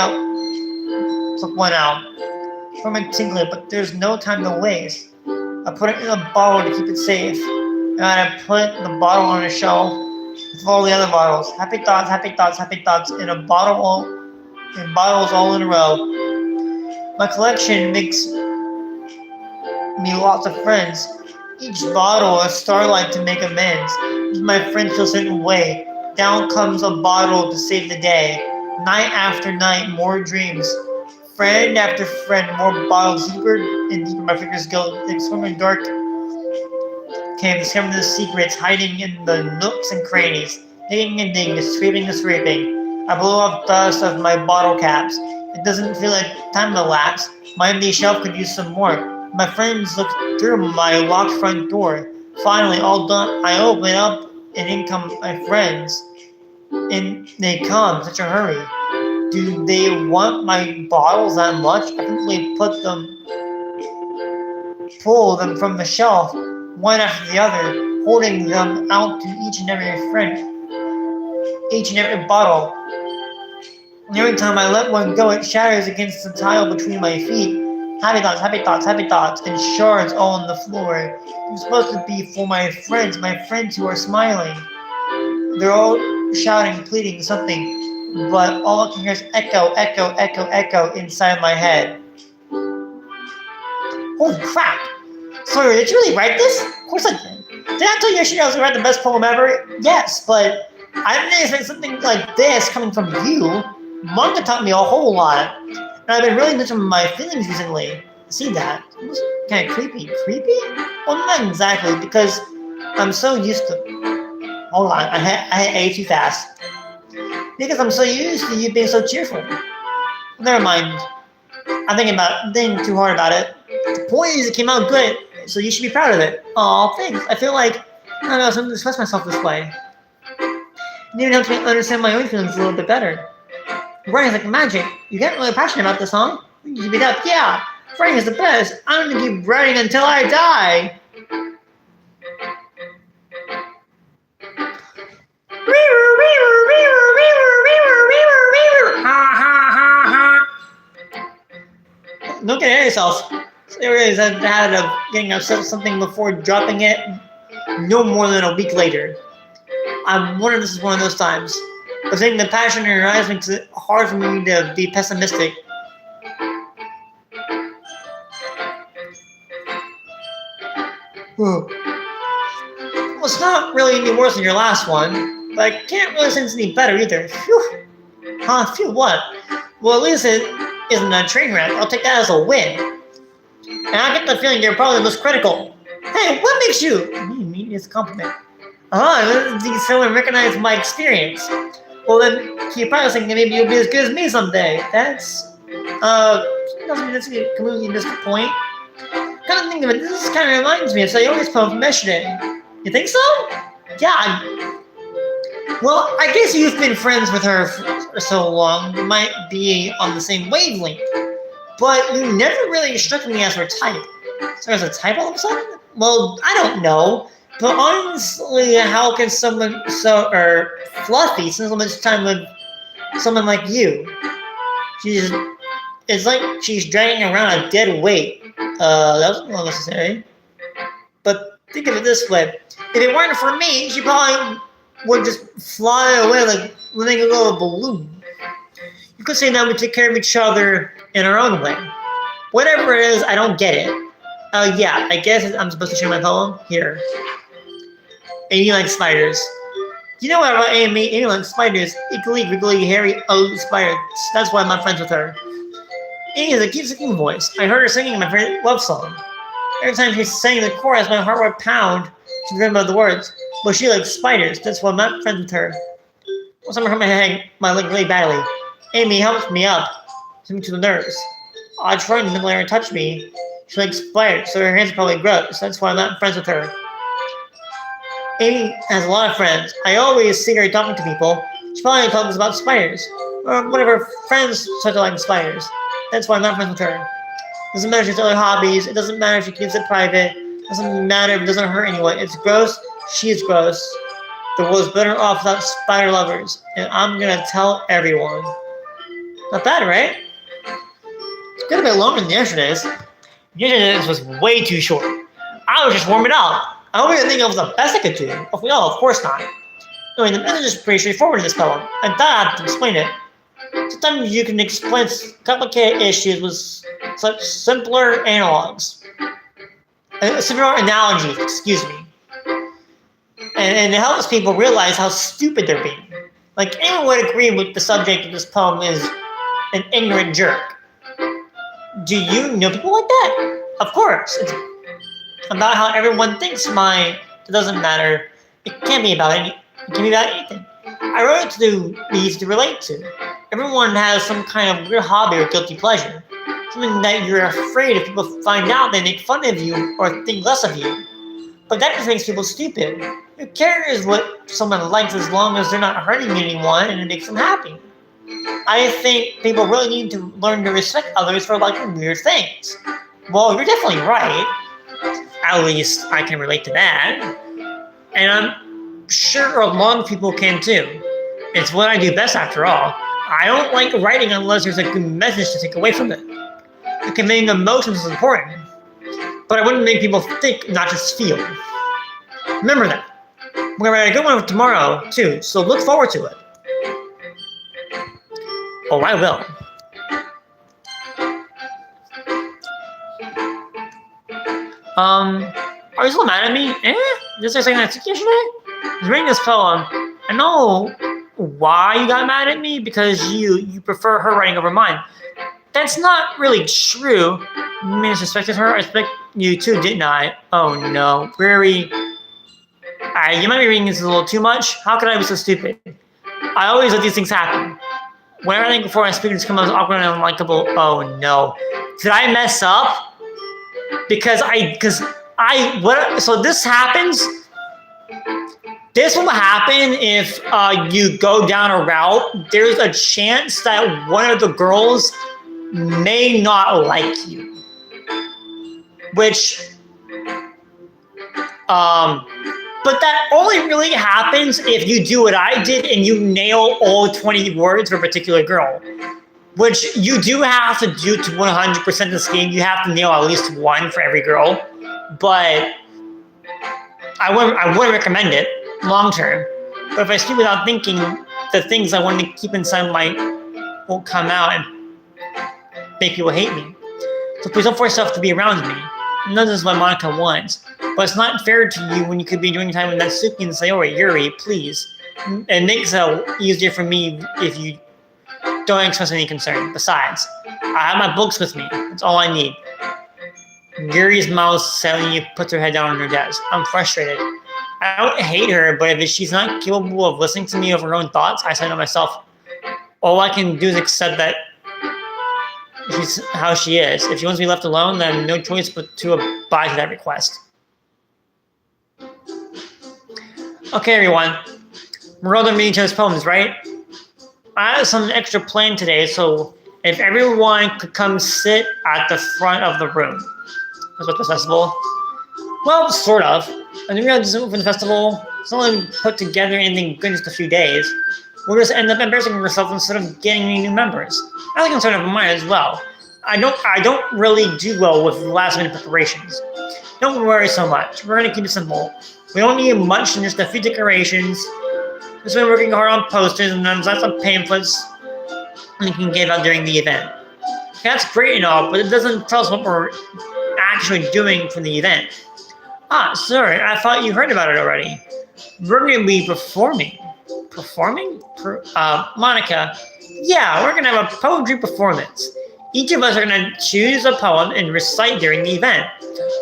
one out. For my tinkler, but there's no time to waste. I put it in a bottle to keep it safe. And I put the bottle on a shelf with all the other bottles. Happy thoughts in a bottle and bottles all in a row. My collection makes me lots of friends. Each bottle a starlight to make amends. If my friends feel a certain way, down comes a bottle to save the day. Night after night, more dreams. Friend after friend, more bottles, deeper and deeper. My fingers go, exploring dark cave, discovering the secrets hiding in the nooks and crannies. Digging and digging, scraping and scraping. I blow off dust of my bottle caps. It doesn't feel like time to lapse. My empty shelf could use some more. My friends look through my locked front door. Finally, all done, I open up and in come my friends. And they come, such a hurry. Do they want my bottles that much? I quickly pull them from the shelf, one after the other, holding them out to each and every friend, each and every bottle. And every time I let one go, it shatters against the tile between my feet. Happy thoughts, and shards all on the floor. It's supposed to be for my friends who are smiling. They're all shouting, pleading something. But all I can hear is echo inside my head. Holy crap! Sorry, did you really write this? Of course I did. Did I tell you yesterday I was going to write the best poem ever? Yes, but I didn't expect something like this coming from you. Manga taught me a whole lot. And I've been really missing my feelings recently. See that? It was kind of creepy. Creepy? Well, not exactly, because I'm so used to... Hold on, I ate too fast. Because I'm so used to you being so cheerful. Never mind. I'm thinking too hard about it. The point is it came out good, so you should be proud of it. Aw, thanks. I feel like I don't know something to express myself this way. It even helps me understand my own feelings a little bit better. Writing's like magic. You get really passionate about this, huh? You keep it up. Yeah, writing is the best. I'm gonna keep writing until I die. Don't get ahead of yourself. There is a habit of getting upset with something before dropping it no more than a week later. I'm wondering if this is one of those times. But seeing the passion in your eyes makes it hard for me to be pessimistic. Well, it's not really any worse than your last one, but I can't really say it's any better either. Phew. Huh, phew, what? Well, at least it isn't a train wreck. I'll take that as a win. And I get the feeling you're probably the most critical. Hey, what makes you? Me, it's a compliment. Someone recognize my experience. Well, then, you're probably thinking maybe you'll be as good as me someday. That's, doesn't completely miss the point. Kind of think of it, this kind of reminds me of Sayori's poem from yesterday. You think so? Yeah. Well, I guess you've been friends with her for so long, you might be on the same wavelength. But you never really struck me as her type. So as a type all of a sudden? Well, I don't know. But honestly, how can someone fluffy spend so much time with someone like you? It's like she's dragging around a dead weight. That was not necessary. But think of it this way. If it weren't for me, she probably would just fly away like letting go of a balloon. You could say that we take care of each other in our own way. Whatever it is, I don't get it. Yeah, I guess I'm supposed to share my poem? Here. Amy likes spiders. You know what about Amy? Amy likes spiders. Equally, wriggly, hairy, ugly spiders. That's why I'm not friends with her. Amy has a cute singing voice. I heard her singing my favorite love song. Every time she sang the chorus, my heart would pound to remember the words. But she likes spiders. That's why I'm not friends with her. When someone hurt my leg really badly, Amy helps me up. Send me to the nurse. I tried to let her touch me. She likes spiders, so her hands are probably gross. That's why I'm not friends with her. Amy has a lot of friends. I always see her talking to people. She probably talks about spiders. Or one of her friends start to like spiders. That's why I'm not friends with her. Doesn't matter if she has other hobbies. It doesn't matter if she keeps it private. Doesn't matter if it doesn't hurt anyone. It's gross. She is gross. The world's better off without spider lovers. And I'm gonna tell everyone. Not bad, right? It's got a bit longer than yesterday's. Yesterday's was way too short. I was just warming up. I don't even think it was the best I could do. Oh, no, of course not. I mean, the message is pretty straightforward in this poem. I thought I had to explain it. Sometimes you can explain complicated issues with such simpler analogs. Simpler analogies, excuse me. And it helps people realize how stupid they're being. Like, anyone would agree with the subject of this poem is an ignorant jerk. Do you know people like that? Of course. It's about how everyone thinks it doesn't matter. It can't be about anything. I wrote it to be easy to relate to. Everyone has some kind of weird hobby or guilty pleasure. Something that you're afraid if people find out they make fun of you or think less of you. But that just makes people stupid. Who cares what someone likes as long as they're not hurting anyone and it makes them happy? I think people really need to learn to respect others for liking weird things. Well, you're definitely right. At least I can relate to that. And I'm sure a lot of people can too. It's what I do best after all. I don't like writing unless there's a good message to take away from it. Conveying emotions is important. But I wouldn't make people think, not just feel. Remember that. We're going to write a good one tomorrow too, so look forward to it. Oh, I will. Are you still mad at me? Just like saying that yesterday? I was reading this poem. I know why you got mad at me, because you prefer her writing over mine. That's not really true. You may have suspected her. I suspect you too, didn't I? Oh no. Very. You might be reading this a little too much. How could I be so stupid? I always let these things happen. Whenever I think before I speak, it's come out as awkward and unlikable. Oh no. Did I mess up? So this happens. This will happen if you go down a route. There's a chance that one of the girls may not like you. But that only really happens if you do what I did and you nail all 20 words for a particular girl. Which you do have to do to 100% this game. You have to nail at least one for every girl. But I wouldn't recommend it long term. But if I speak without thinking, the things I want to keep inside won't come out and make people hate me. So please don't force yourself to be around me. I know this is what Monica wants. But it's not fair to you when you could be doing time with Natsuki and Sayori. Yuri, please. It makes it easier for me if you don't express any concern. Besides, I have my books with me. That's all I need. Yuri's mouth suddenly puts her head down on her desk. I'm frustrated. I don't hate her, but if she's not capable of listening to me of her own thoughts, I say to myself, all I can do is accept that how she is. If she wants to be left alone, then no choice but to abide to that request. Okay, everyone. We're all done reading each other's poems, right? I have some extra planned today, so if everyone could come sit at the front of the room. That's what the festival. Well, sort of. I didn't realize for the festival, it's only put together anything good in just a few days. We'll just end up embarrassing ourselves instead of getting any new members. I think I'm sort of mine as well. I don't really do well with last minute preparations. Don't worry so much. We're gonna keep it simple. We don't need much than just a few decorations. Just been working hard on posters and then lots of pamphlets we can give out during the event. That's great and all, but it doesn't tell us what we're actually doing for the event. Ah, sorry, I thought you heard about it already. We're going to be performing. Performing? Monica, yeah, we're going to have a poetry performance. Each of us are going to choose a poem and recite during the event.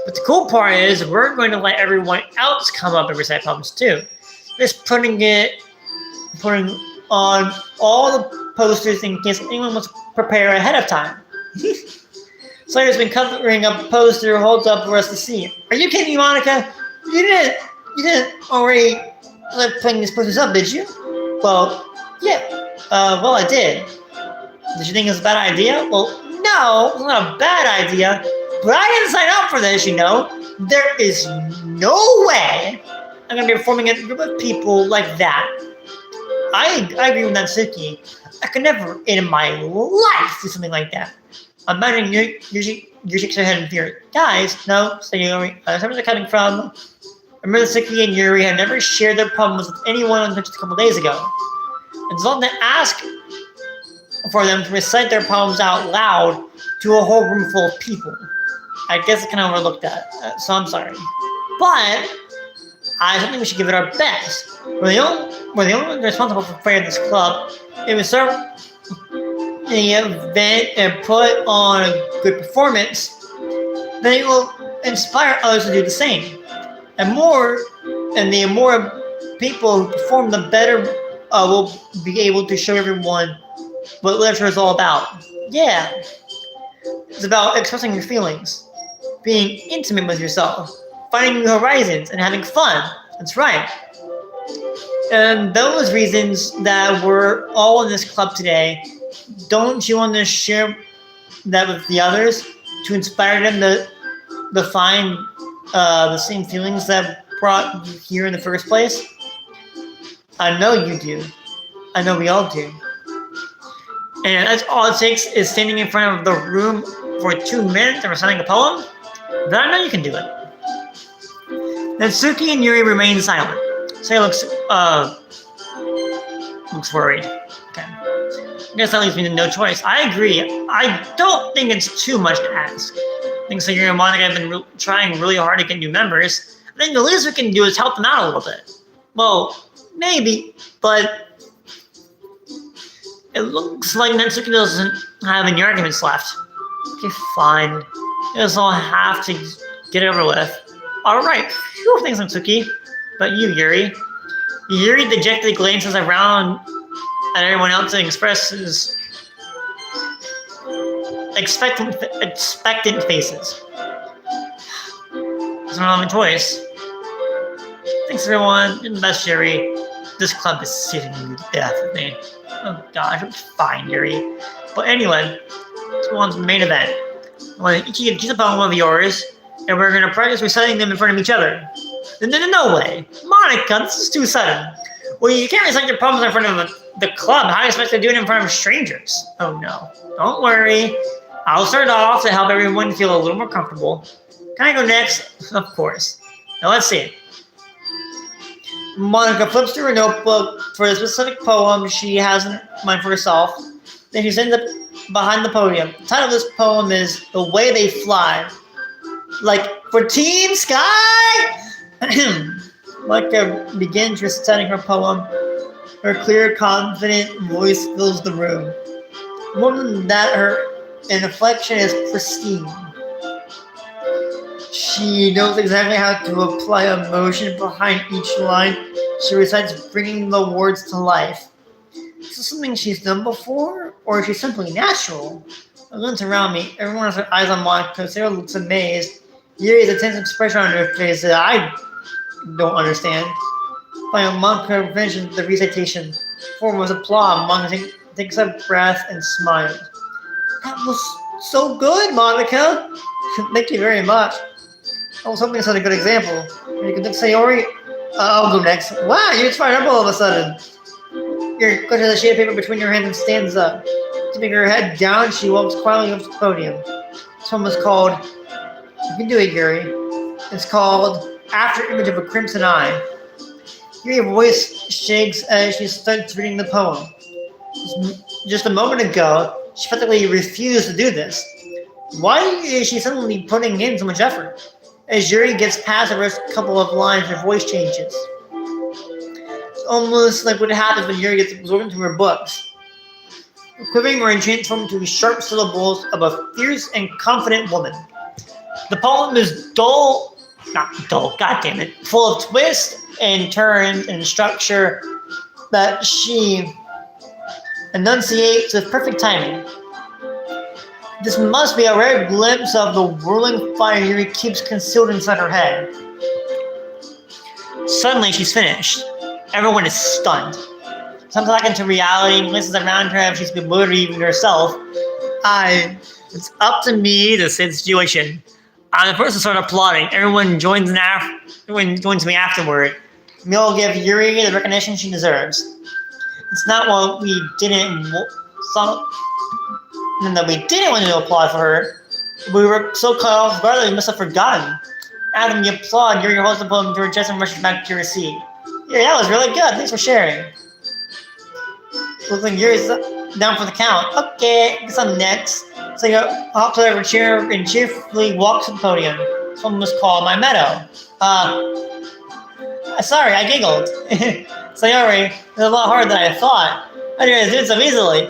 But the cool part is we're going to let everyone else come up and recite poems too. Just putting on all the posters in case anyone wants to prepare ahead of time. Slayer's been covering up a poster holds up for us to see. Are you kidding me, Monica? You didn't already putting these posters up, did you? Well, yeah. Well, I did. Did you think it was a bad idea? Well, no, it's not a bad idea. But I didn't sign up for this, you know. There is no way I'm going to be performing in a group of people like that. I agree with Natsuki. I could never in my life do something like that. Imagine you shake your head in fear. Guys, no, so Yuri, where's it coming from? Remember Natsuki and Yuri had never shared their poems with anyone until just a couple days ago. And so to ask for them to recite their poems out loud to a whole room full of people. I guess I kind of overlooked that, so I'm sorry. But I think we should give it our best. We're the only ones responsible for creating this club. If we serve the event and put on a good performance, then it will inspire others to do the same. And the more people who perform, the better we'll be able to show everyone what literature is all about. Yeah, it's about expressing your feelings, being intimate with yourself, finding new horizons, and having fun. That's right. And those reasons that we're all in this club today, don't you want to share that with the others to inspire them to find the same feelings that brought you here in the first place? I know you do. I know we all do. And that's all it takes is standing in front of the room for 2 minutes and reciting a poem. Then I know you can do it. Natsuki and Yuri remain silent. Say looks worried. Okay. I guess that leaves me to no choice. I agree. I don't think it's too much to ask. I think Sayuri and Monica have been trying really hard to get new members. I think the least we can do is help them out a little bit. Well, maybe, but it looks like Natsuki doesn't have any arguments left. Okay, fine. Guess I'll have to get it over with. Alright, phew, thanks Natsuki. But you, Yuri. Yuri dejectedly glances around at everyone else and expresses expectant faces. There's no other choice. Thanks everyone. You're the best, Yuri. This club is sitting you to death with me. Oh gosh, it's fine, Yuri. But anyway, this one's main event. Well, each of you choose a poem of yours, and we're gonna practice reciting them in front of each other. No way, Monica, this is too sudden. Well, you can't recite your poems in front of the club. How are you supposed to do it in front of strangers? Oh no, don't worry. I'll start off to help everyone feel a little more comfortable. Can I go next? Of course. Now let's see it. Monica flips through her notebook for a specific poem she has in mind for herself. Then she sends it behind the podium. The title of this poem is The Way They Fly. Like, for Team Sky! Monica begins reciting her poem. Her clear, confident voice fills the room. More than that, her inflection is pristine. She knows exactly how to apply emotion behind each line. She recites, bringing the words to life. Is this something she's done before, or is she simply natural? I glance around me. Everyone has their eyes on Monica. Sarah looks amazed. Yuri's a tense expression on her face that I don't understand. Finally, Monica finishes the recitation. Form was applaud. Monica takes a breath and smiles. That was so good, Monica. Thank you very much. I was hoping to set a good example. You can Sayori. I'll go next. Wow, you inspired up all of a sudden. Yuri clutches a sheet of paper between your hands and stands up. Keeping her head down, she walks quietly up to the podium. This one was called, you can do it, Yuri. It's called After Image of a Crimson Eye. Yuri's voice shakes as she starts reading the poem. Just a moment ago, she practically refused to do this. Why is she suddenly putting in so much effort? As Yuri gets past the first couple of lines, her voice changes. It's almost like what happens when Yuri gets absorbed into her books. Quivering or transformed into sharp syllables of a fierce and confident woman. The poem is full of twists and turns and structure that she enunciates with perfect timing. This must be a rare glimpse of the whirling fire Yuri keeps concealed inside her head. Suddenly, she's finished. Everyone is stunned. Comes back into reality and listens around her as she's bewildered even herself. It's up to me to say the situation. I'm the person to start applauding. Everyone joins me afterward. We all give Yuri the recognition she deserves. It's not what we didn't want to applaud for her. We were so caught off guard that we must have forgotten. After we applaud, Yuri holds the poem to her chest and rushes back to her seat. Yuri, that was really good. Thanks for sharing. Looks like Yuri's down for the count. Okay, I guess I'm next. So you hops over a chair and cheerfully walks to the podium. This one was called My Meadow. Sorry, I giggled. Sayori, it's a lot harder than I thought. I didn't do it so easily.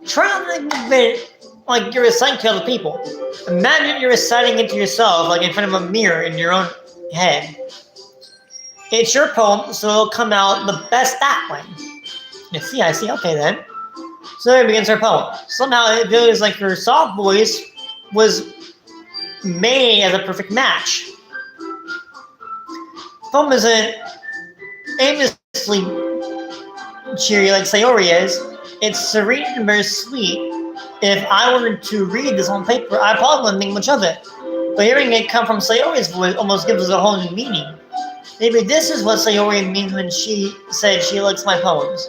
Try not to think of it like you're reciting to other people. Imagine you're reciting it to yourself, like in front of a mirror in your own head. It's your poem, so it'll come out the best that way. I see. Okay then. So there begins her poem. Somehow it feels like her soft voice was made as a perfect match. The poem isn't aimlessly cheery like Sayori is. It's serene and very sweet. If I were to read this on paper, I probably wouldn't think much of it. But hearing it come from Sayori's voice almost gives it a whole new meaning. Maybe this is what Sayori means when she said she likes my poems.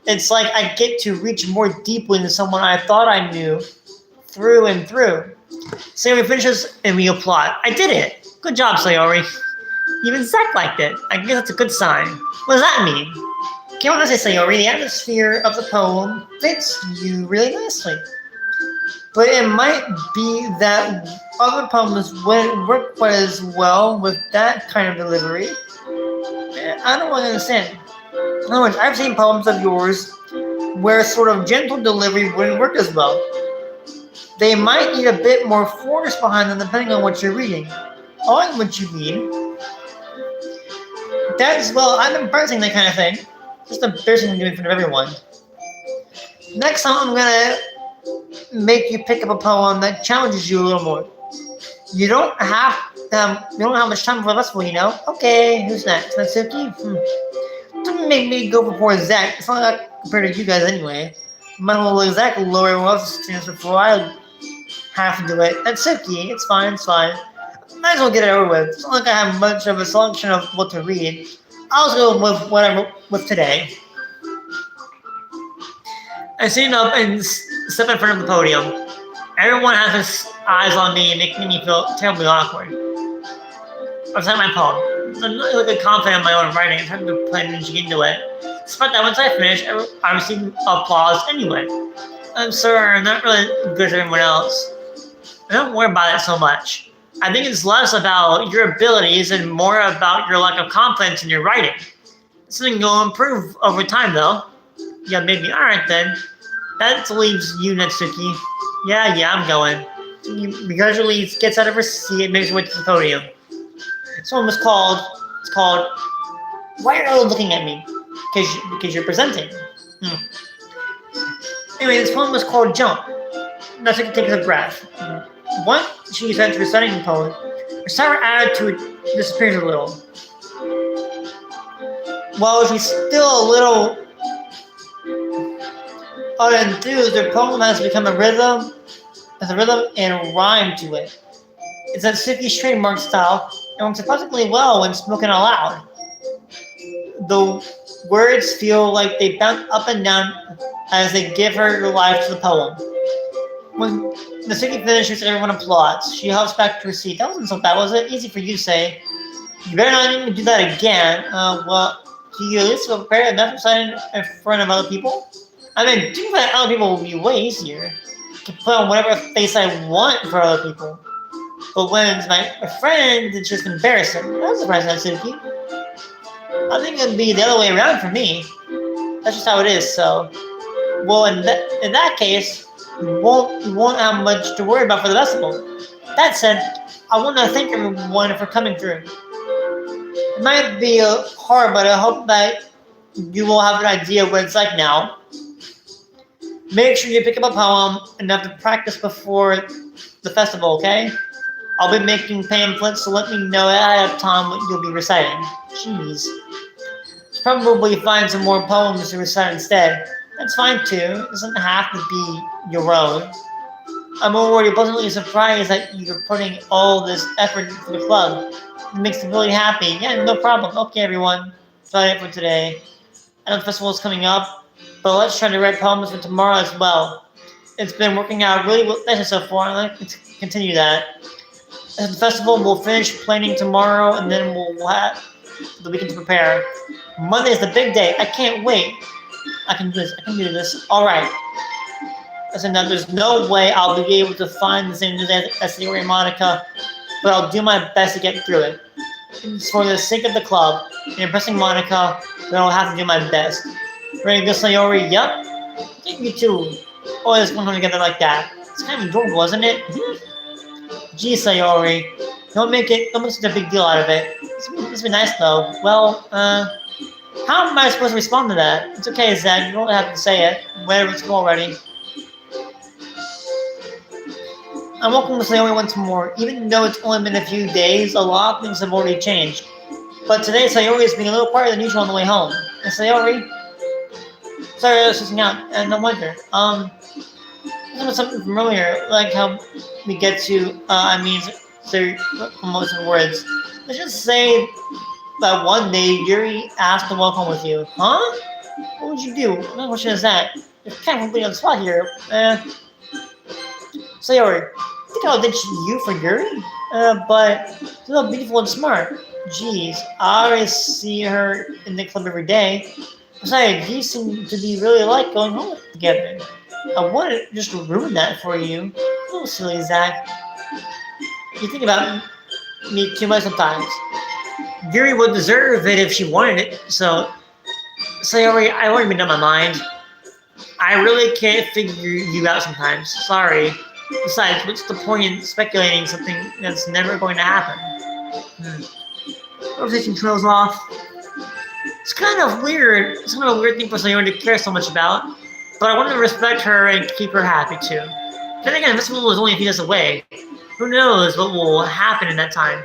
It's like I get to reach more deeply into someone I thought I knew through and through. Sayori finishes and we applaud. I did it! Good job, Sayori. Even Zach liked it. I guess that's a good sign. What does that mean? Can't want to say, Sayori, the atmosphere of the poem fits you really nicely. But it might be that other poems wouldn't work quite as well with that kind of delivery. I don't really understand. In other words, I've seen poems of yours where sort of gentle delivery wouldn't work as well. They might need a bit more force behind them depending on what you're reading. I like what you mean. That's, well, I'm embarrassing that kind of thing. Just embarrassing to do in front of everyone. Next time I'm gonna make you pick up a poem that challenges you a little more. You don't have much time for the festival, you know? Okay, who's next? Natsuki? Don't make me go before Zach. It's not like compared to you guys anyway. Might as well let Zach lower everyone else's chance before I have to do it. Natsuki, it's fine. Might as well get it over with. It's not like I have much of a selection of what to read. I'll just go with what I wrote with today. I stand up and step in front of the podium. Everyone has their eyes on me, making me feel terribly awkward. I recite my poem. I'm not really confident in my own writing. I'm trying to put energy into it. Despite that, once I finish, I receive applause anyway. I'm sorry, I'm not really good as everyone else. I don't worry about it so much. I think it's less about your abilities and more about your lack of confidence in your writing. It's something you'll improve over time, though. Yeah, maybe. All right, then. That leaves you, Natsuki. Yeah, I'm going. He gradually gets out of her seat and makes her way to the podium. This one was called. It's called. Why are you looking at me? Because you're presenting. Anyway, this poem was called Jump. That's like take a breath. Once she starts reciting the poem, her sour attitude disappears a little. While she's still a little unenthused, her poem has become a rhythm. There's a rhythm and rhyme to it. It's a Suki's trademark style and works surprisingly well when spoken aloud. The words feel like they bounce up and down as they give her life to the poem. When the Suki finishes, everyone applauds. She hops back to her seat. That wasn't so bad, was it? Easy for you to say. You better not even do that again. Well, do you at least feel prepared enough to sign in front of other people? I mean, doing that other people will be way easier. I can put on whatever face I want for other people. But when it's my friend, it's just embarrassing. That's surprising, Suki. I think it'd be the other way around for me. That's just how it is. So, well, in that case, you won't have much to worry about for the festival. That said, I want to thank everyone for coming through. It might be hard, but I hope that you will have an idea what it's like now. Make sure you pick up a poem and have to practice before the festival, okay? I'll be making pamphlets, so let me know ahead of time what you'll be reciting. Jeez. Probably find some more poems to recite instead. That's fine too. It doesn't have to be your own. I'm already pleasantly surprised that you're putting all this effort into the club. It makes me really happy. Yeah, no problem. Okay, everyone. That's about it for today. I know the festival is coming up, but let's try to write poems for tomorrow as well. It's been working out really well so far. I'd like to continue that. At the festival, we'll finish planning tomorrow, and then we'll have the weekend to prepare. Monday is the big day. I can't wait. I can do this. All right. Listen, now there's no way I'll be able to find the same news as Theory and Monica, but I'll do my best to get through it. It's for the sake of the club and impressing Monica, then I'll have to do my best. Ready to go, Sayori? Yup. Take me too. Oh, let's one together like that. It's kind of adorable, isn't it? Gee, Sayori. Don't make such a big deal out of it. It's been nice though. Well, how am I supposed to respond to that? It's okay, Zach. You don't have to say it. Whatever, it's cool already. I'm welcome to Sayori once more. Even though it's only been a few days, a lot of things have already changed. But today, Sayori is being a little quieter than usual on the way home. And Sayori? Sorry, I was just out. And no wonder. This was something familiar, like how we get to, say most of the words. Let's just say that one day Yuri asked to walk home with you. Huh? What would you do? What question is that? You're kind of completely on the spot here. Sayori, I think I'll ditch you for Yuri? But she's so beautiful and smart. Jeez, I always see her in the club every day. Besides, you seem to be really like going home together. I wouldn't just ruin that for you. Oh, silly Zach. You think about me too much sometimes. Yuri would deserve it if she wanted it, so Sayori, I already made up my mind. I really can't figure you out sometimes. Sorry. Besides, what's the point in speculating something that's never going to happen? Conversation trails off. It's kind of weird. It's kind of a weird thing for Sayori to care so much about, but I want to respect her and keep her happy too. Then again, this festival is only a few days away. Who knows what will happen in that time?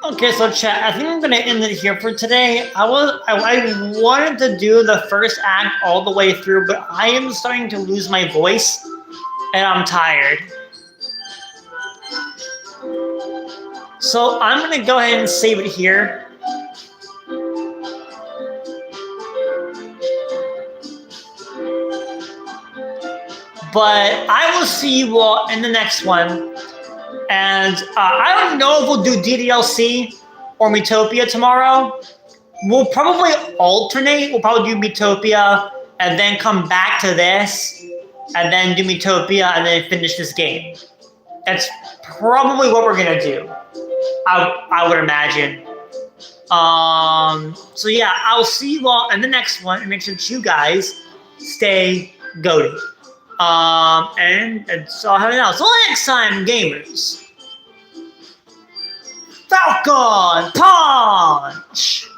Okay, so chat, I think I'm gonna end it here for today. I wanted to do the first act all the way through, but I am starting to lose my voice, and I'm tired. So I'm gonna go ahead and save it here. But I will see you all in the next one. And I don't know if we'll do DDLC or Metopia tomorrow. We'll probably alternate. We'll probably do Metopia and then come back to this and then do Metopia and then finish this game. That's probably what we're going to do, I would imagine. So yeah, I'll see you all in the next one and make sure that you guys stay goated. And that's all I have now. So next time, gamers, Falcon Punch!